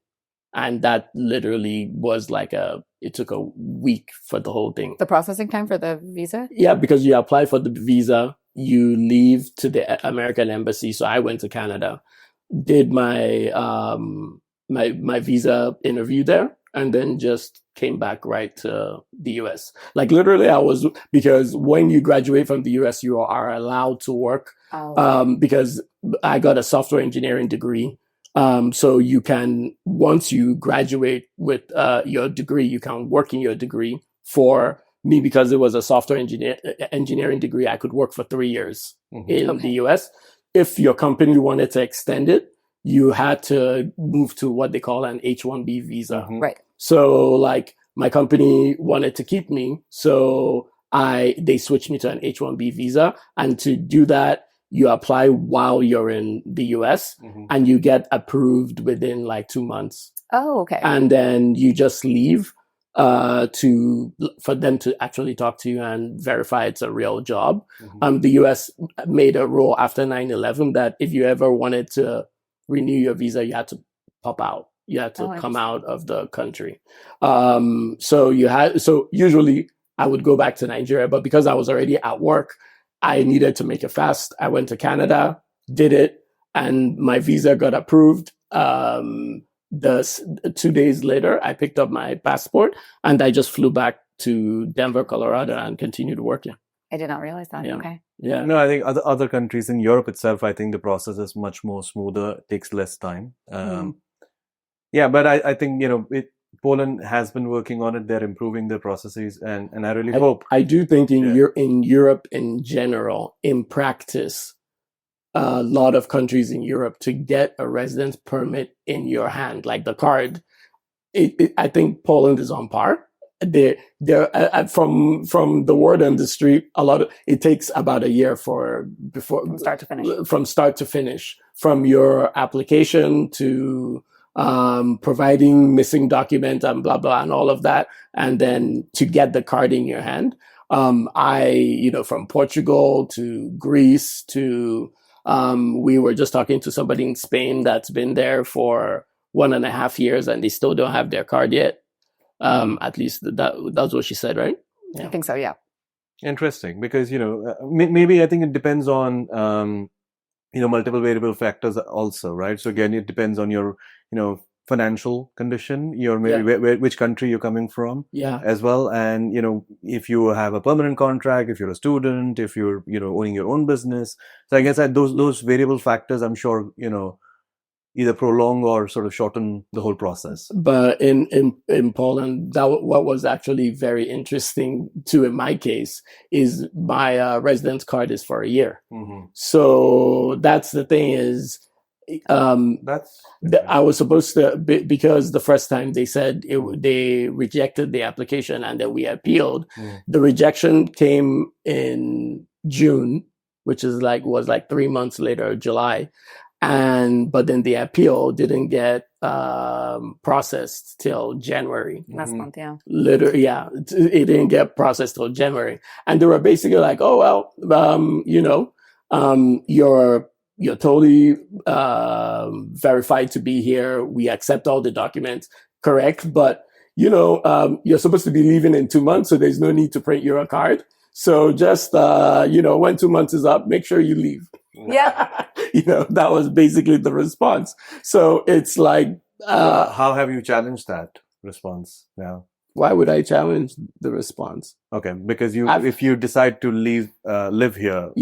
And that literally was like it took a week for the whole thing. The processing time for the visa? Yeah, because you apply for the visa, you leave to the American embassy. So I went to Canada, did my my visa interview there, and then just came back right to the US. Like literally because when you graduate from the US, you are allowed to work. Because I got a software engineering degree. So you can, once you graduate with your degree, you can work in your degree. For me, because it was a software engineering degree, I could work for 3 years in the US. If your company wanted to extend it, you had to move to what they call an H-1B visa. Right. So like my company wanted to keep me. So they switched me to an H-1B visa. And to do that, you apply while you're in the US and you get approved within like 2 months. Oh, okay. And then you just leave for them to actually talk to you and verify it's a real job. The US made a rule after 9/11 that if you ever wanted to renew your visa, you had to pop out. You had to come out of the country. So usually I would go back to Nigeria, but because I was already at work, I needed to make it fast. I went to Canada, did it, and my visa got approved. 2 days later, I picked up my passport and I just flew back to Denver, Colorado, and continued working. I did not realize that. Yeah. Okay. Yeah. No, I think other countries in Europe itself, I think the process is much more smoother, takes less time. Yeah, but I think, Poland has been working on it. They're improving their processes, and I really hope. I do think in Europe in general, in practice, a lot of countries in Europe, to get a residence permit in your hand, like the card, I think Poland is on par. They're from the word industry, it takes about a year from start to finish, from your application to providing missing document and blah blah and all of that, and then to get the card in your hand. From Portugal to Greece to we were just talking to somebody in Spain that's been there for 1.5 years and they still don't have their card yet. At least that's what she said, right? Yeah. I think so. Yeah. Interesting, because maybe I think it depends on multiple variable factors also, right? So again, it depends on your financial condition, which country you're coming from, as well. And if you have a permanent contract, if you're a student, if you're owning your own business. So I guess that those variable factors, I'm sure either prolong or sort of shorten the whole process. But in Poland, what was actually very interesting too in my case is my residence card is for a year. So that's the thing is. I was supposed to, because the first time they said they rejected the application and then we appealed. The rejection came in June, which was like 3 months later, July. But then the appeal didn't get processed till January. Last month, yeah. Literally, yeah. It didn't get processed till January. And they were basically like, oh, well, you're totally verified to be here. We accept all the documents, correct? But, you're supposed to be leaving in 2 months, so there's no need to print your card. So just, when 2 months is up, make sure you leave. Yeah. That was basically the response. So it's like... how have you challenged that response now? Why would I challenge the response? Okay, because if you decide to live here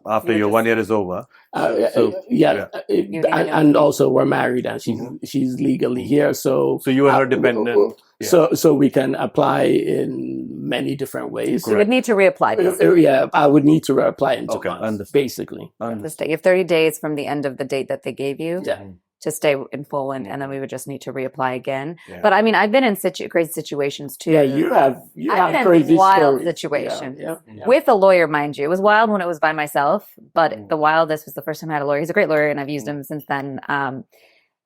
after your 1 year is over. And also we're married and she's legally here. So you are her dependent. So we can apply in many different ways. You would need to reapply. Yeah, I would need to reapply in 2 Okay, months, understood. basically. To stay. You have 30 days from the end of the date that they gave you Yeah. to stay in Poland, and then we would just need to reapply again. Yeah. But I mean, I've been in crazy situations too. Yeah, you have I've been in crazy wild stories. situations. Yeah, yeah. With a lawyer, mind you. It was wild when it was by myself, but Mm. the wildest was the first time I had a lawyer. He's a great lawyer, and I've used him since then.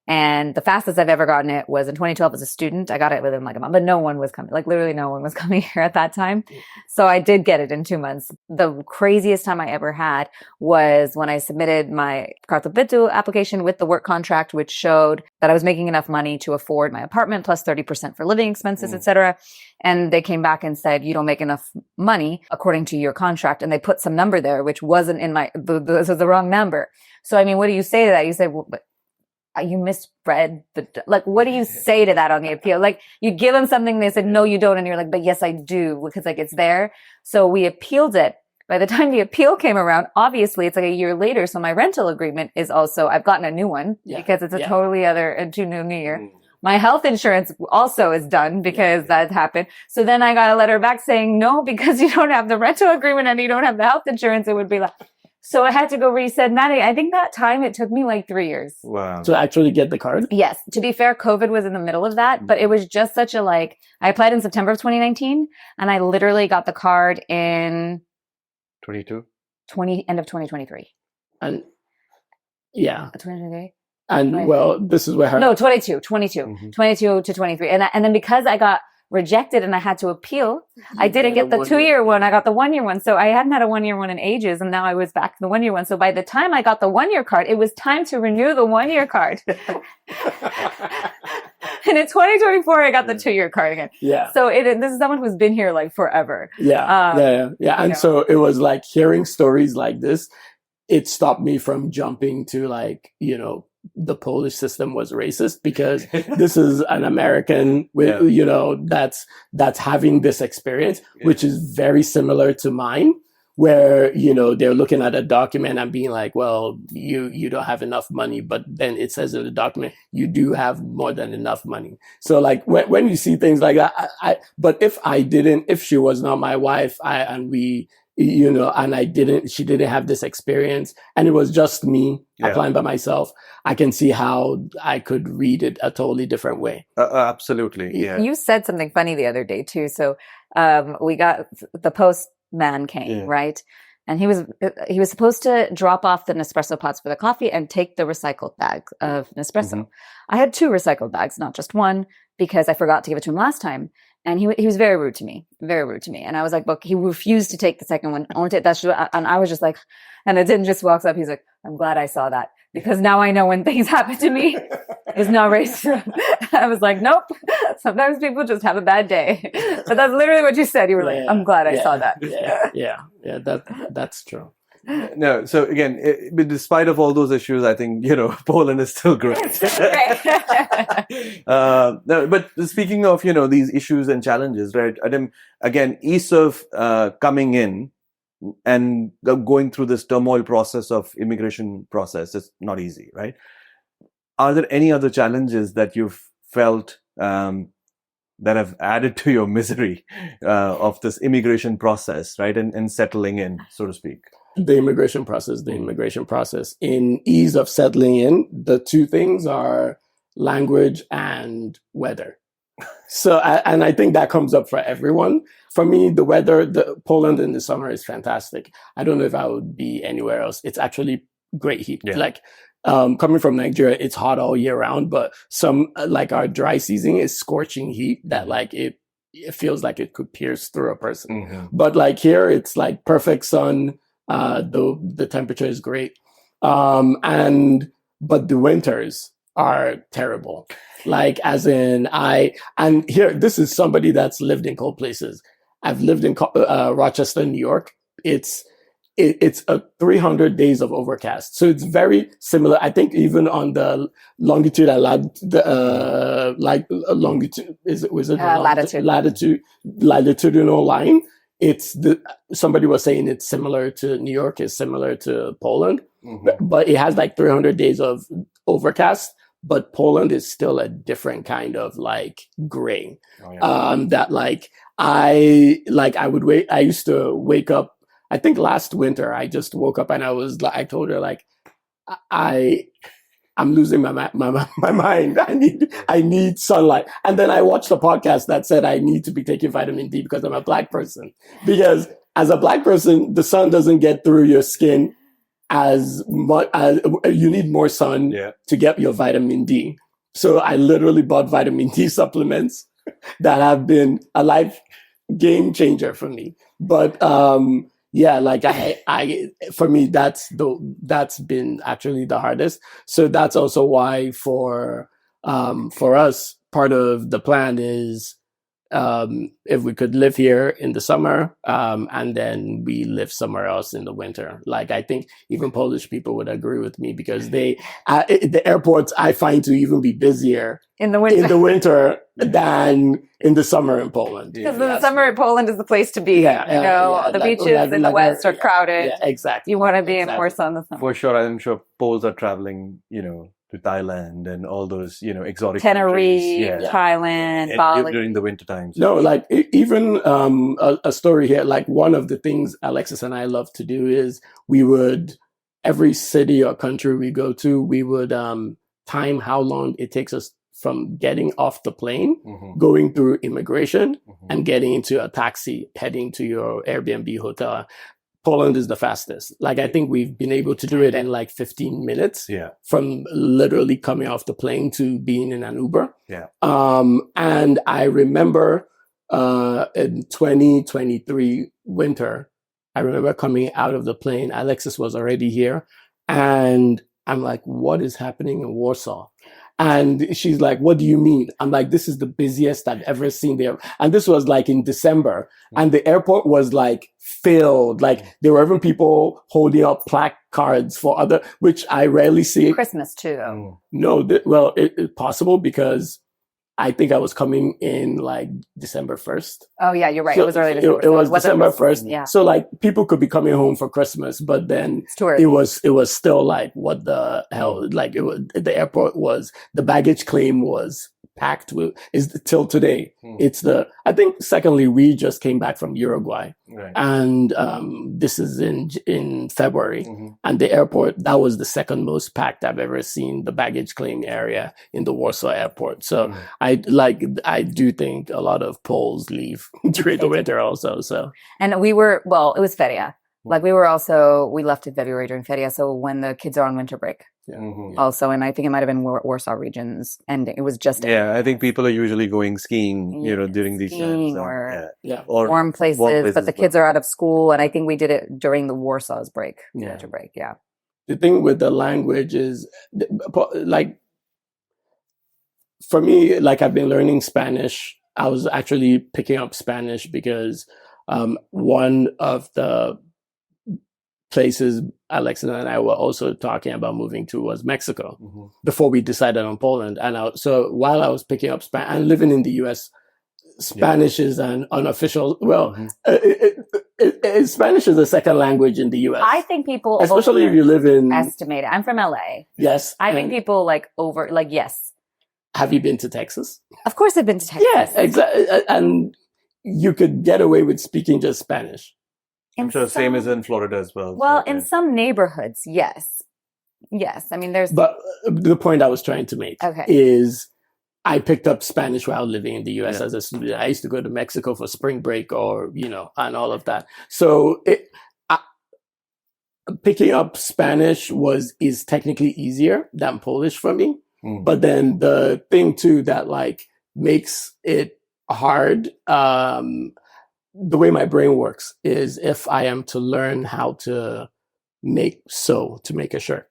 And the fastest I've ever gotten it was in 2012 as a student. I got it within like a month, but no one was coming. Like literally no one was coming here at that time. So I did get it in 2 months. The craziest time I ever had was when I submitted my Kartopytu application with the work contract, which showed that I was making enough money to afford my apartment plus 30% for living expenses, etc. And they came back and said, you don't make enough money according to your contract. And they put some number there, which wasn't in this was the wrong number. So, I mean, what do you say to that? You say, well, but you misread like, what do you say to that on the appeal? Like, you give them something, they said, no, you don't. And you're like, but yes, I do, because like it's there. So we appealed it. By the time the appeal came around, obviously it's like a year later. So my rental agreement is also, I've gotten a new one because it's a totally other, new year. My health insurance also is done because that happened. So then I got a letter back saying, no, because you don't have the rental agreement and you don't have the health insurance, it would be like, so I had to go resend that. I think that time it took me like 3 years. Wow. To actually get the card? Yes. To be fair, COVID was in the middle of that, but it was just such a I applied in September of 2019 and I literally got the card in 22? end of 2023. And yeah. 2023? And well, this is where her... No, 22 to 23. And then because I got rejected and I had to appeal, I didn't get the 2-year one. I got the 1-year one. So I hadn't had a 1-year one in ages. And now I was back to the 1-year one. So by the time I got the 1-year card, it was time to renew the 1-year card. And in 2024, I got the 2-year card again. Yeah. So this is someone who's been here like forever. Yeah. And so it was like hearing stories like this, it stopped me from jumping to the Polish system was racist, because this is an American with, that's having this experience, which is very similar to mine, where, they're looking at a document and being like, well, you don't have enough money, but then it says in the document, you do have more than enough money. So like when you see things like that, but if she was not my wife, she didn't have this experience and it was just me applying by myself, I can see how I could read it a totally different way. Absolutely. Yeah. You said something funny the other day too. So, we got the postman came, right? And he was supposed to drop off the Nespresso pots for the coffee and take the recycled bag of Nespresso. Mm-hmm. I had 2 recycled bags, not just one, because I forgot to give it to him last time. And he was very rude to me. And I was like, look, he refused to take the second one. Only take that. And I was just like, and Adim just walks up. He's like, I'm glad I saw that, because now I know when things happen to me, it's not racist. I was like, nope. Sometimes people just have a bad day. But that's literally what you said. You were like, I'm glad I saw that. Yeah. That's true. No, so again, despite of all those issues, I think Poland is still great. No, but speaking of these issues and challenges, right? Adim, again, ease of coming in and going through this turmoil process of immigration process is not easy, right? Are there any other challenges that you've felt that have added to your misery of this immigration process, right? And settling in, so to speak? The immigration process. In ease of settling in, the 2 things are language and weather. So, and I think that comes up for everyone. For me, the weather, Poland in the summer is fantastic. I don't know if I would be anywhere else. It's actually great heat. Yeah. Like, coming from Nigeria, it's hot all year round, but like our dry season is scorching heat that like it feels like it could pierce through a person. Mm-hmm. But like here, it's like perfect sun. The temperature is great. But the winters are terrible. Like as in and here, this is somebody that's lived in cold places. I've lived in Rochester, New York. It's a 300 days of overcast. So it's very similar. I think even on the longitude and latitudinal line, somebody was saying it's similar to New York, is similar to Poland, but it has like 300 days of overcast, but Poland is still a different kind of like gray. Oh, yeah. That I would wait. I used to wake up. I think last winter I just woke up and I was like, I told her like, I'm losing my mind. I need sunlight. And then I watched a podcast that said I need to be taking vitamin D because I'm a Black person. Because as a Black person, the sun doesn't get through your skin as much as you need more sun Yeah. to get your vitamin D. So I literally bought vitamin D supplements that have been a life game changer for me. But yeah, like for me, that's been actually the hardest. So that's also why for us, part of the plan is if we could live here in the summer, and then we live somewhere else in the winter. Like I think even Polish people would agree with me because the airports I find to even be busier In the winter. in the winter than in the summer in Poland. Because the summer in Poland is the place to be. Yeah, the like- beaches like- in the like- west are crowded. Yeah, exactly. You want to be in Exactly. Warsaw in the summer. For sure, I'm sure Poles are traveling, to Thailand and all those, exotic Tenerife, countries. Yeah. Thailand, And Bali. during the winter times. No, like even a story here. Like one of the things Alexis and I love to do is we would every city or country we go to, we would time how long it takes us from getting off the plane, Mhm. going through immigration, Mhm. and getting into a taxi, heading to your Airbnb hotel. Poland is the fastest. Like I think we've been able to do it in like 15 minutes Yeah. from literally coming off the plane to being in an Uber. Yeah. And I remember in 2023 winter, I remember coming out of the plane. Alexis was already here. And I'm like, what is happening in Warsaw? And she's like, what do you mean? I'm like, this is the busiest I've ever seen there. And this was like in December. And the airport was like filled. Like there were even people holding up placards for which I rarely see. Christmas too. Mm. No, it's possible because I think I was coming in like December 1st. Oh yeah, you're right. So it was early It, December. it was Wasn't December Christmas. 1st. Yeah, So like people could be coming home for Christmas, but then it's too early. it was still like, what the hell? Like the airport the baggage claim was packed till today. Hmm. I think secondly, we just came back from Uruguay Right. and this is in February. Mhm. And the airport, that was the second most packed I've ever seen, the baggage claim area in the Warsaw airport. So Mhm. I do think a lot of Poles leave during the winter also. So And it was Feria. Like we left in February during Feria. So when the kids are on winter break Mhm. also, and I think it might have been Warsaw regions ending. It was just Yeah, I think people are usually going skiing, Yeah, during these skiing times. or- yeah. Or warm places, but the but- kids are out of school. And I think we did it during the Warsaw's break, Yeah. winter break. Yeah. The thing with the language is like for me, like I've been learning Spanish. I was actually picking up Spanish because one of the places Alex and I were also talking about moving to was Mexico Mhm. before we decided on Poland. And so while I was picking up Spanish and living in the US, Spanish is an unofficial, Mhm. Spanish is a second language in the US. I think people Especially if you live in, estimate it. I'm from LA. yes. I think and people yes. have you been to Texas? Of course I've been to Texas. Yes, exactly. And you could get away with speaking just Spanish. I'm sure same as in Florida as well. Well, so, in yeah. some neighborhoods, yes. Yes. I mean, there's But the point I was trying to make Okay. is I picked up Spanish while living in the US Yeah. as a student. I used to go to Mexico for spring break or, and all of that. So picking up Spanish is technically easier than Polish for me. Mm. But then the thing too that like makes it hard, the way my brain works is if I am to learn how to make a shirt,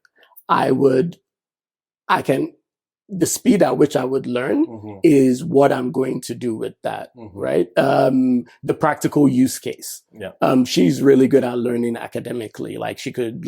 the speed at which I would learn Mhm. is what I'm going to do with that, Mhm. right? The practical use case. Yeah. She's really good at learning academically. Like she could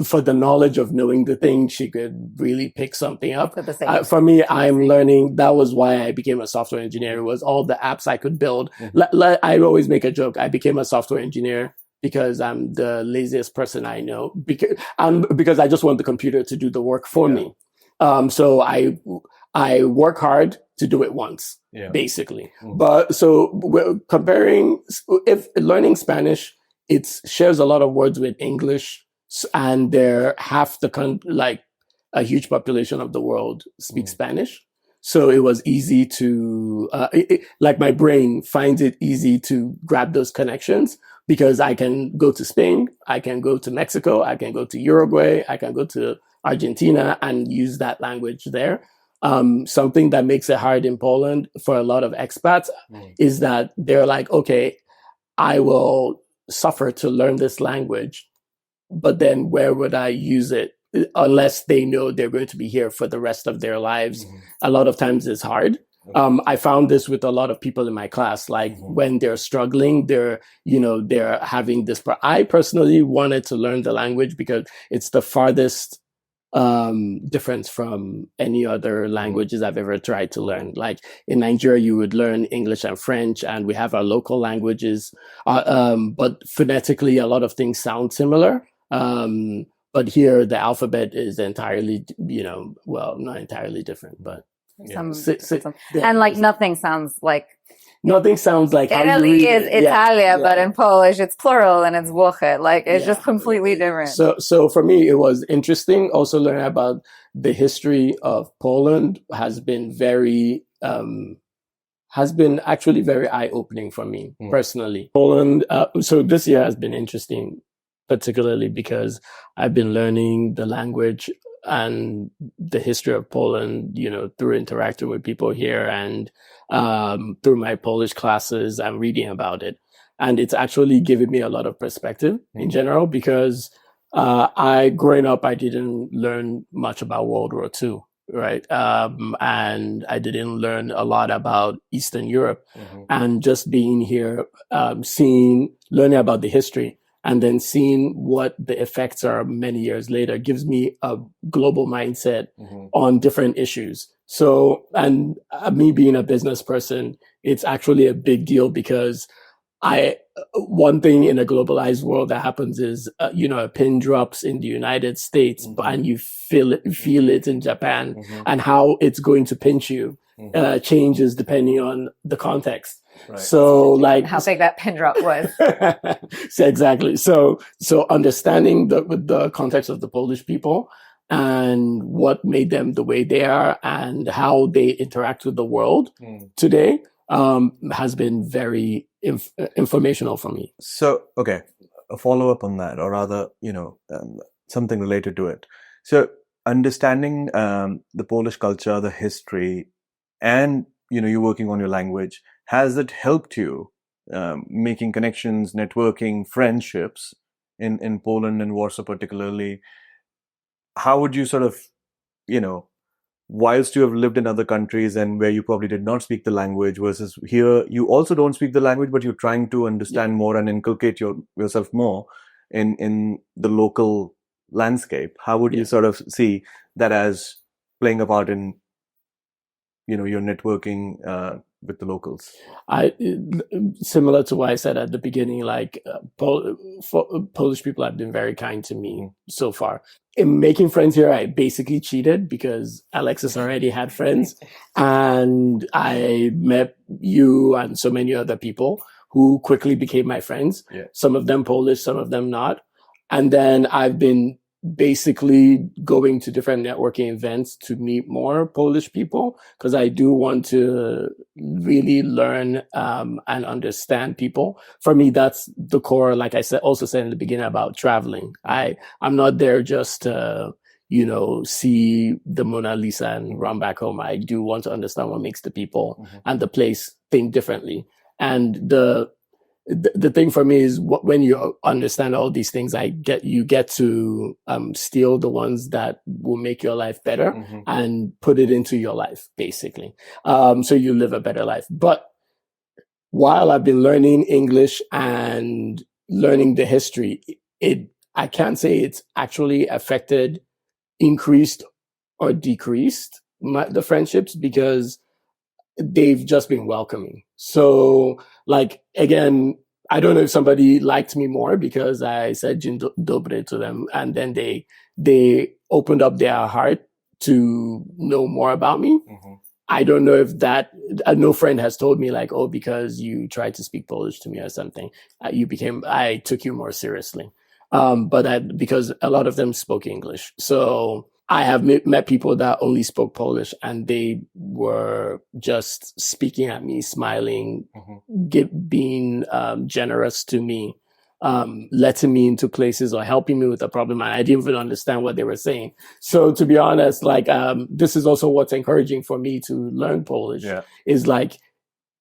for the knowledge of knowing the thing, she could really pick something up. for the same. For me, I'm learning. That was why I became a software engineer. It was all the apps I could build. Mhm. I always make a joke. I became a software engineer because I'm the laziest person I know. Because I just want the computer to do the work for Yeah. me. So I work hard to do it once, Yeah. basically. But so we're comparing, if learning Spanish, it shares a lot of words with English, and they're half the like a huge population of the world speaks Spanish. So it was easy to, like my brain finds it easy to grab those connections because I can go to Spain, I can go to Mexico, I can go to Uruguay, I can go to Argentina and use that language there. Something that makes it hard in Poland for a lot of expats is that they're like, okay, I will suffer to learn this language, but then where would I use it unless they know they're going to be here for the rest of their lives? A lot of times it's hard. I found this with a lot of people in my class, like when they're struggling, they're having this. I personally wanted to learn the language because it's the farthest difference from any other languages I've ever tried to learn. Like in Nigeria, you would learn English and French, and we have our local languages, but phonetically, a lot of things sound similar. But here, the alphabet is entirely, well, not entirely different, but and like nothing sounds like. Nothing sounds like how you Italy read is it. Italia, but in Polish it's plural and it's Włochy. Like it's just completely different. So for me, it was interesting. Also learning about the history of Poland has been actually very eye-opening for me personally. Poland. So this year has been interesting, particularly because I've been learning the language and the history of Poland, through interacting with people here and through my Polish classes and reading about it. And it's actually given me a lot of perspective in general because growing up, I didn't learn much about World War II, right? And I didn't learn a lot about Eastern Europe. And just being here, learning about the history, and then seeing what the effects are many years later gives me a global mindset on different issues. So, and me being a business person, it's actually a big deal because one thing in a globalized world that happens is, a pin drops in the United States and you feel it in Japan, and how it's going to pinch you changes depending on the context. Right. So like how big that pin drop was. So exactly. So understanding the context of the Polish people and what made them the way they are and how they interact with the world today has been very informational for me. So, okay, a follow-up on that, or rather, something related to it. So understanding the Polish culture, the history, and you're working on your language, has it helped you making connections, networking, friendships in Poland and Warsaw particularly? How would you sort of, whilst you have lived in other countries and where you probably did not speak the language versus here, you also don't speak the language, but you're trying to understand more and inculcate yourself more in the local landscape. How would you sort of see that as playing a part in, your networking with the locals? Similar to what I said at the beginning, like Polish people have been very kind to me so far. In making friends here, I basically cheated because Alexis already had friends, and I met you and so many other people who quickly became my friends. Some of them Polish, some of them not. And then I've been basically going to different networking events to meet more Polish people because I do want to really learn and understand people. For me, that's the core, like I said, also said in the beginning about traveling. I'm not there just to, see the Mona Lisa and run back home. I do want to understand what makes the people and the place think differently. And the thing for me is when you understand all these things, you get to steal the ones that will make your life better and put it into your life, basically. So you live a better life. But while I've been learning English and learning the history, I can't say it's actually affected, increased or decreased the friendships because they've just been welcoming. So like, again, I don't know if somebody liked me more because I said Dzień dobry to them and then they opened up their heart to know more about me. Mhm. I don't know if that, no friend has told me like, oh, because you tried to speak Polish to me or something, I took you more seriously. Because a lot of them spoke English. So I have met people that only spoke Polish and they were just speaking at me, smiling, being generous to me, letting me into places or helping me with a problem. And I didn't even understand what they were saying. So to be honest, like, this is also what's encouraging for me to learn Polish Yeah. is like,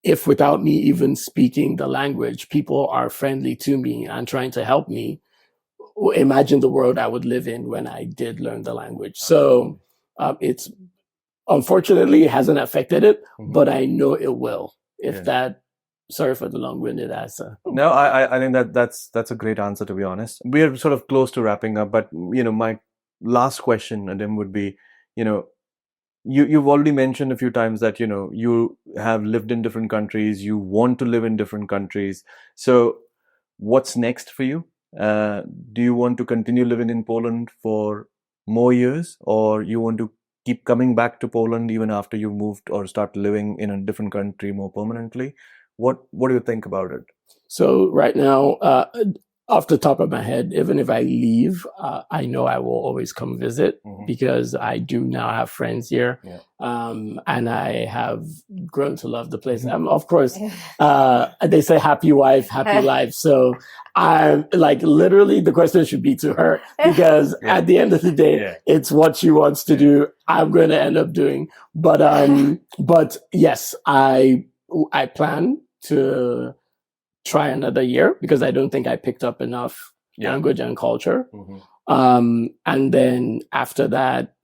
if without me even speaking the language, people are friendly to me and trying to help me, imagine the world I would live in when I did learn the language. So it's unfortunately it hasn't affected it, but I know it will. Sorry for the long-winded answer. No, I think that's a great answer, to be honest. We're sort of close to wrapping up, but my last question, Adim, would be, you've already mentioned a few times that you have lived in different countries, you want to live in different countries. So what's next for you? Do you want to continue living in Poland for more years, or you want to keep coming back to Poland even after you moved or start living in a different country more permanently? What do you think about it? So right now, off the top of my head, even if I leave, I know I will always come visit because I do now have friends here. Yeah. And I have grown to love the place. Of course, they say happy wife, happy life. So I'm like, literally the question should be to her because at the end of the day, it's what she wants to do. I'm going to end up doing. But yes, I plan to try another year because I don't think I picked up enough language and culture. And then after that,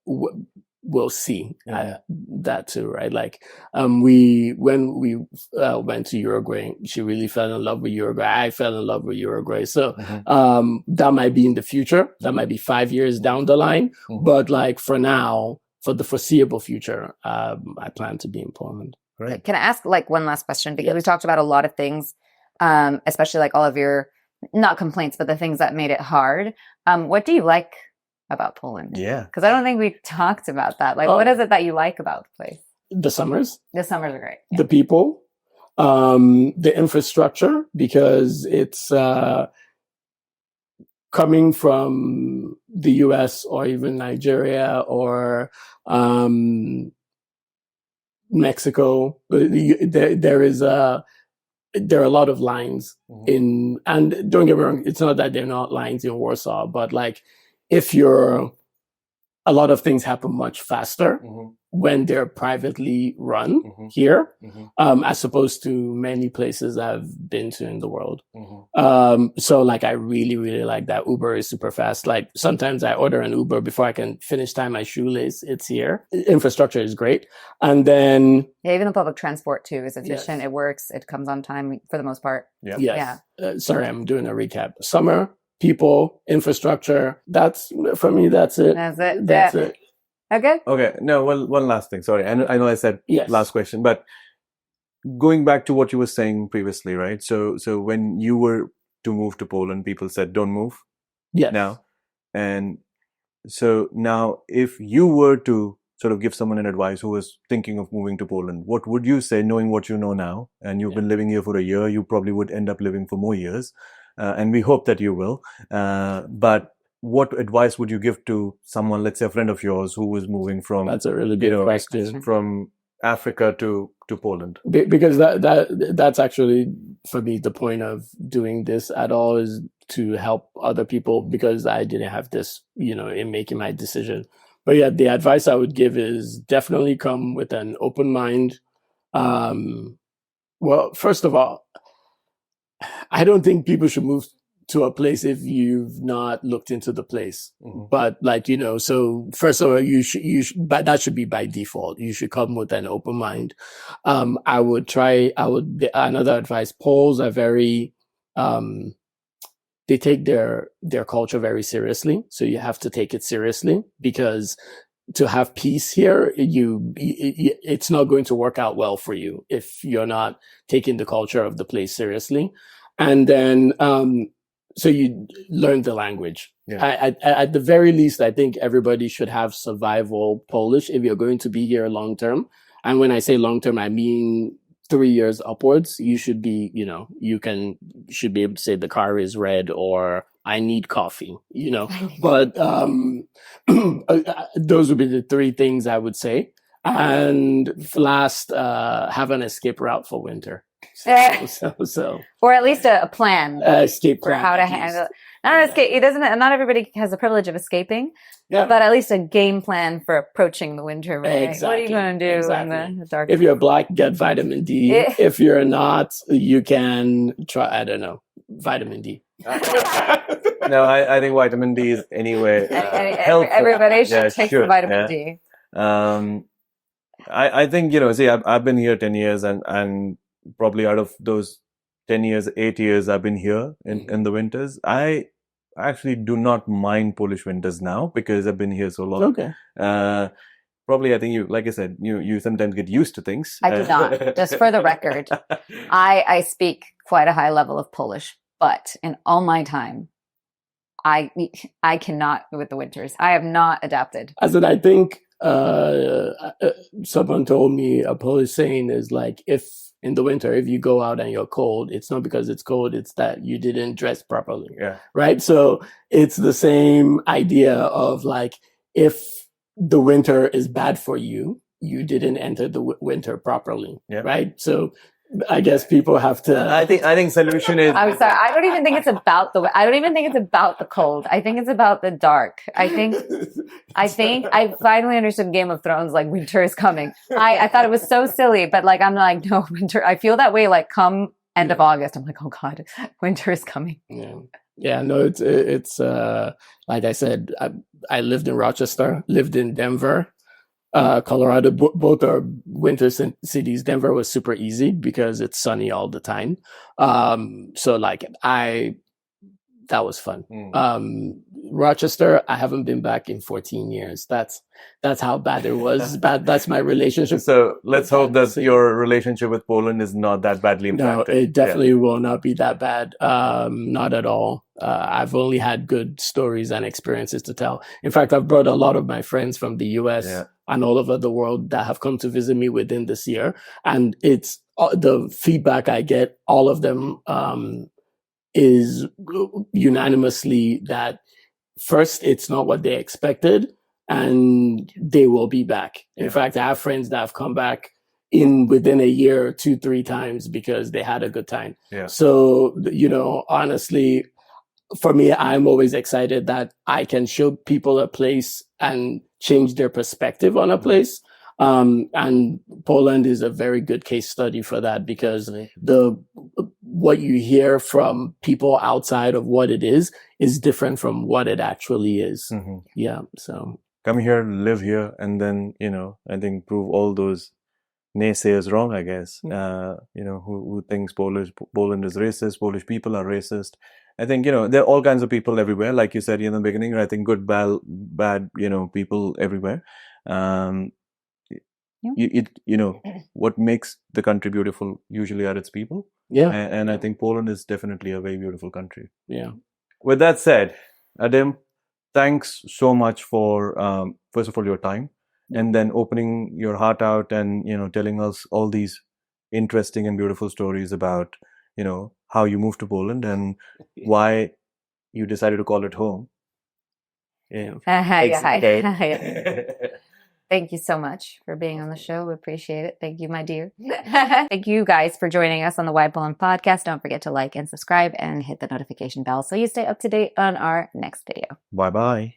we'll see that too, right? Like, when we went to Uruguay, she really fell in love with Uruguay. I fell in love with Uruguay. So, that might be in the future. That might be 5 years down the line. But like for now, for the foreseeable future, I plan to be in Poland. Right. Can I ask like one last question? Because we talked about a lot of things, especially like all of your, not complaints, but the things that made it hard. What do you like about Poland? Yeah. Because I don't think we talked about that. Like, what is it that you like about the place? The summers. The summers are great. The people, the infrastructure, because it's coming from the US or even Nigeria or Mexico, there are a lot of lines and don't get me wrong, it's not that they're not lines in Warsaw, but like a lot of things happen much faster when they're privately run here, as opposed to many places I've been to in the world. So like, I really, really like that. Uber is super fast. Like sometimes I order an Uber before I can finish tying my shoelace. It's here. Infrastructure is great. And then... even the public transport too is efficient. It works. It comes on time for the most part. Sorry, I'm doing a recap. Summer, people, infrastructure. For me, that's it. That's it. Okay. Okay. No, one last thing. Sorry. I know I said last question, but going back to what you were saying previously, right? So when you were to move to Poland, people said, don't move. Yes. Now. And so now if you were to sort of give someone an advice who was thinking of moving to Poland, what would you say, knowing what you know now? And you've been living here for a year, you probably would end up living for more years. And we hope that you will. But what advice would you give to someone, let's say a friend of yours who was moving from... That's a really good question. From Africa to Poland? Because that's actually, for me, the point of doing this at all is to help other people, because I didn't have this, in making my decision. But yeah, the advice I would give is definitely come with an open mind. Well, first of all, I don't think people should move to a place if you've not looked into the place. But like, so first of all, you should, but that should be by default. You should come with an open mind. Another advice, Poles are very, they take their culture very seriously. So you have to take it seriously, because to have peace here, it's not going to work out well for you if you're not taking the culture of the place seriously. And then, so you learn the language. Yeah. At the very least, I think everybody should have survival Polish if you're going to be here long term. And when I say long term, I mean 3 years upwards. You should be, should be able to say the car is red or I need coffee, But those would be the three things I would say. And last, have an escape route for winter. So or at least a plan escape for plan, how to at least. handle. Not escape. It doesn't. Not everybody has the privilege of escaping. Yeah. But at least a game plan for approaching the winter. Right? What are you Exactly. going to do Exactly. in the dark? If you're black, get vitamin D. Yeah. If you're not, you can try, I don't know, vitamin D. No, I think vitamin D is anyway helpful. Everybody should Yeah, take sure, the vitamin yeah. D. I think, see, I've been here 10 years and probably out of those 10 years, 8 years I've been here in the winters. I actually do not mind Polish winters now because I've been here so long. Okay. Probably, I think you, like I said, you sometimes get used to things. I do not. Just for the record, I speak quite a high level of Polish, but in all my time, I cannot with the winters. I have not adapted. I said, I think someone told me a Polish saying is like, if in the winter, if you go out and you're cold, it's not because it's cold, it's that you didn't dress properly. Yeah. Right? So it's the same idea of like, if the winter is bad for you, you didn't enter the winter properly. Yeah. Right? So I guess people have to. I think solution is. I'm sorry. I don't even think it's about the cold. I think it's about the dark. I think I finally understood Game of Thrones. Like winter is coming. I thought it was so silly, but like I'm like, no, winter. I feel that way. Like come end of August, I'm like, oh God, winter is coming. Yeah. Yeah, no, it's like I said, I lived in Rochester, lived in Denver, Colorado. Both are winter cities. Denver was super easy because it's sunny all the time. So like that was fun. Rochester, I haven't been back in 14 years. That's how bad it was. That's my relationship. So let's hope that your relationship with Poland is not that badly impacted. No, it definitely will not be that bad. Not at all. I've only had good stories and experiences to tell. In fact, I've brought a lot of my friends from the US and all over the world that have come to visit me within this year. And it's the feedback I get, all of them is unanimously that first, it's not what they expected and they will be back. In fact, I have friends that have come back within a year, 2-3 times because they had a good time. Yeah. So, honestly, for me, I'm always excited that I can show people a place and change their perspective on a place. And Poland is a very good case study for that because what you hear from people outside of what it is different from what it actually is. Mm-hmm. Yeah. So come here, live here, and then, I think prove all those naysayers wrong, I guess. Who thinks Poland is racist, Polish people are racist. I think, there are all kinds of people everywhere. Like you said in the beginning, I think good, bad, people everywhere. What makes the country beautiful usually are its people. Yeah. And I think Poland is definitely a very beautiful country. Yeah. With that said, Adim, thanks so much for, first of all, your time and then opening your heart out and, telling us all these interesting and beautiful stories about, how you moved to Poland and why you decided to call it home. Yeah. Thank you so much for being on the show. We appreciate it. Thank you, my dear. Thank you guys for joining us on the Why Poland podcast. Don't forget to like and subscribe and hit the notification bell so you stay up to date on our next video. Bye-bye.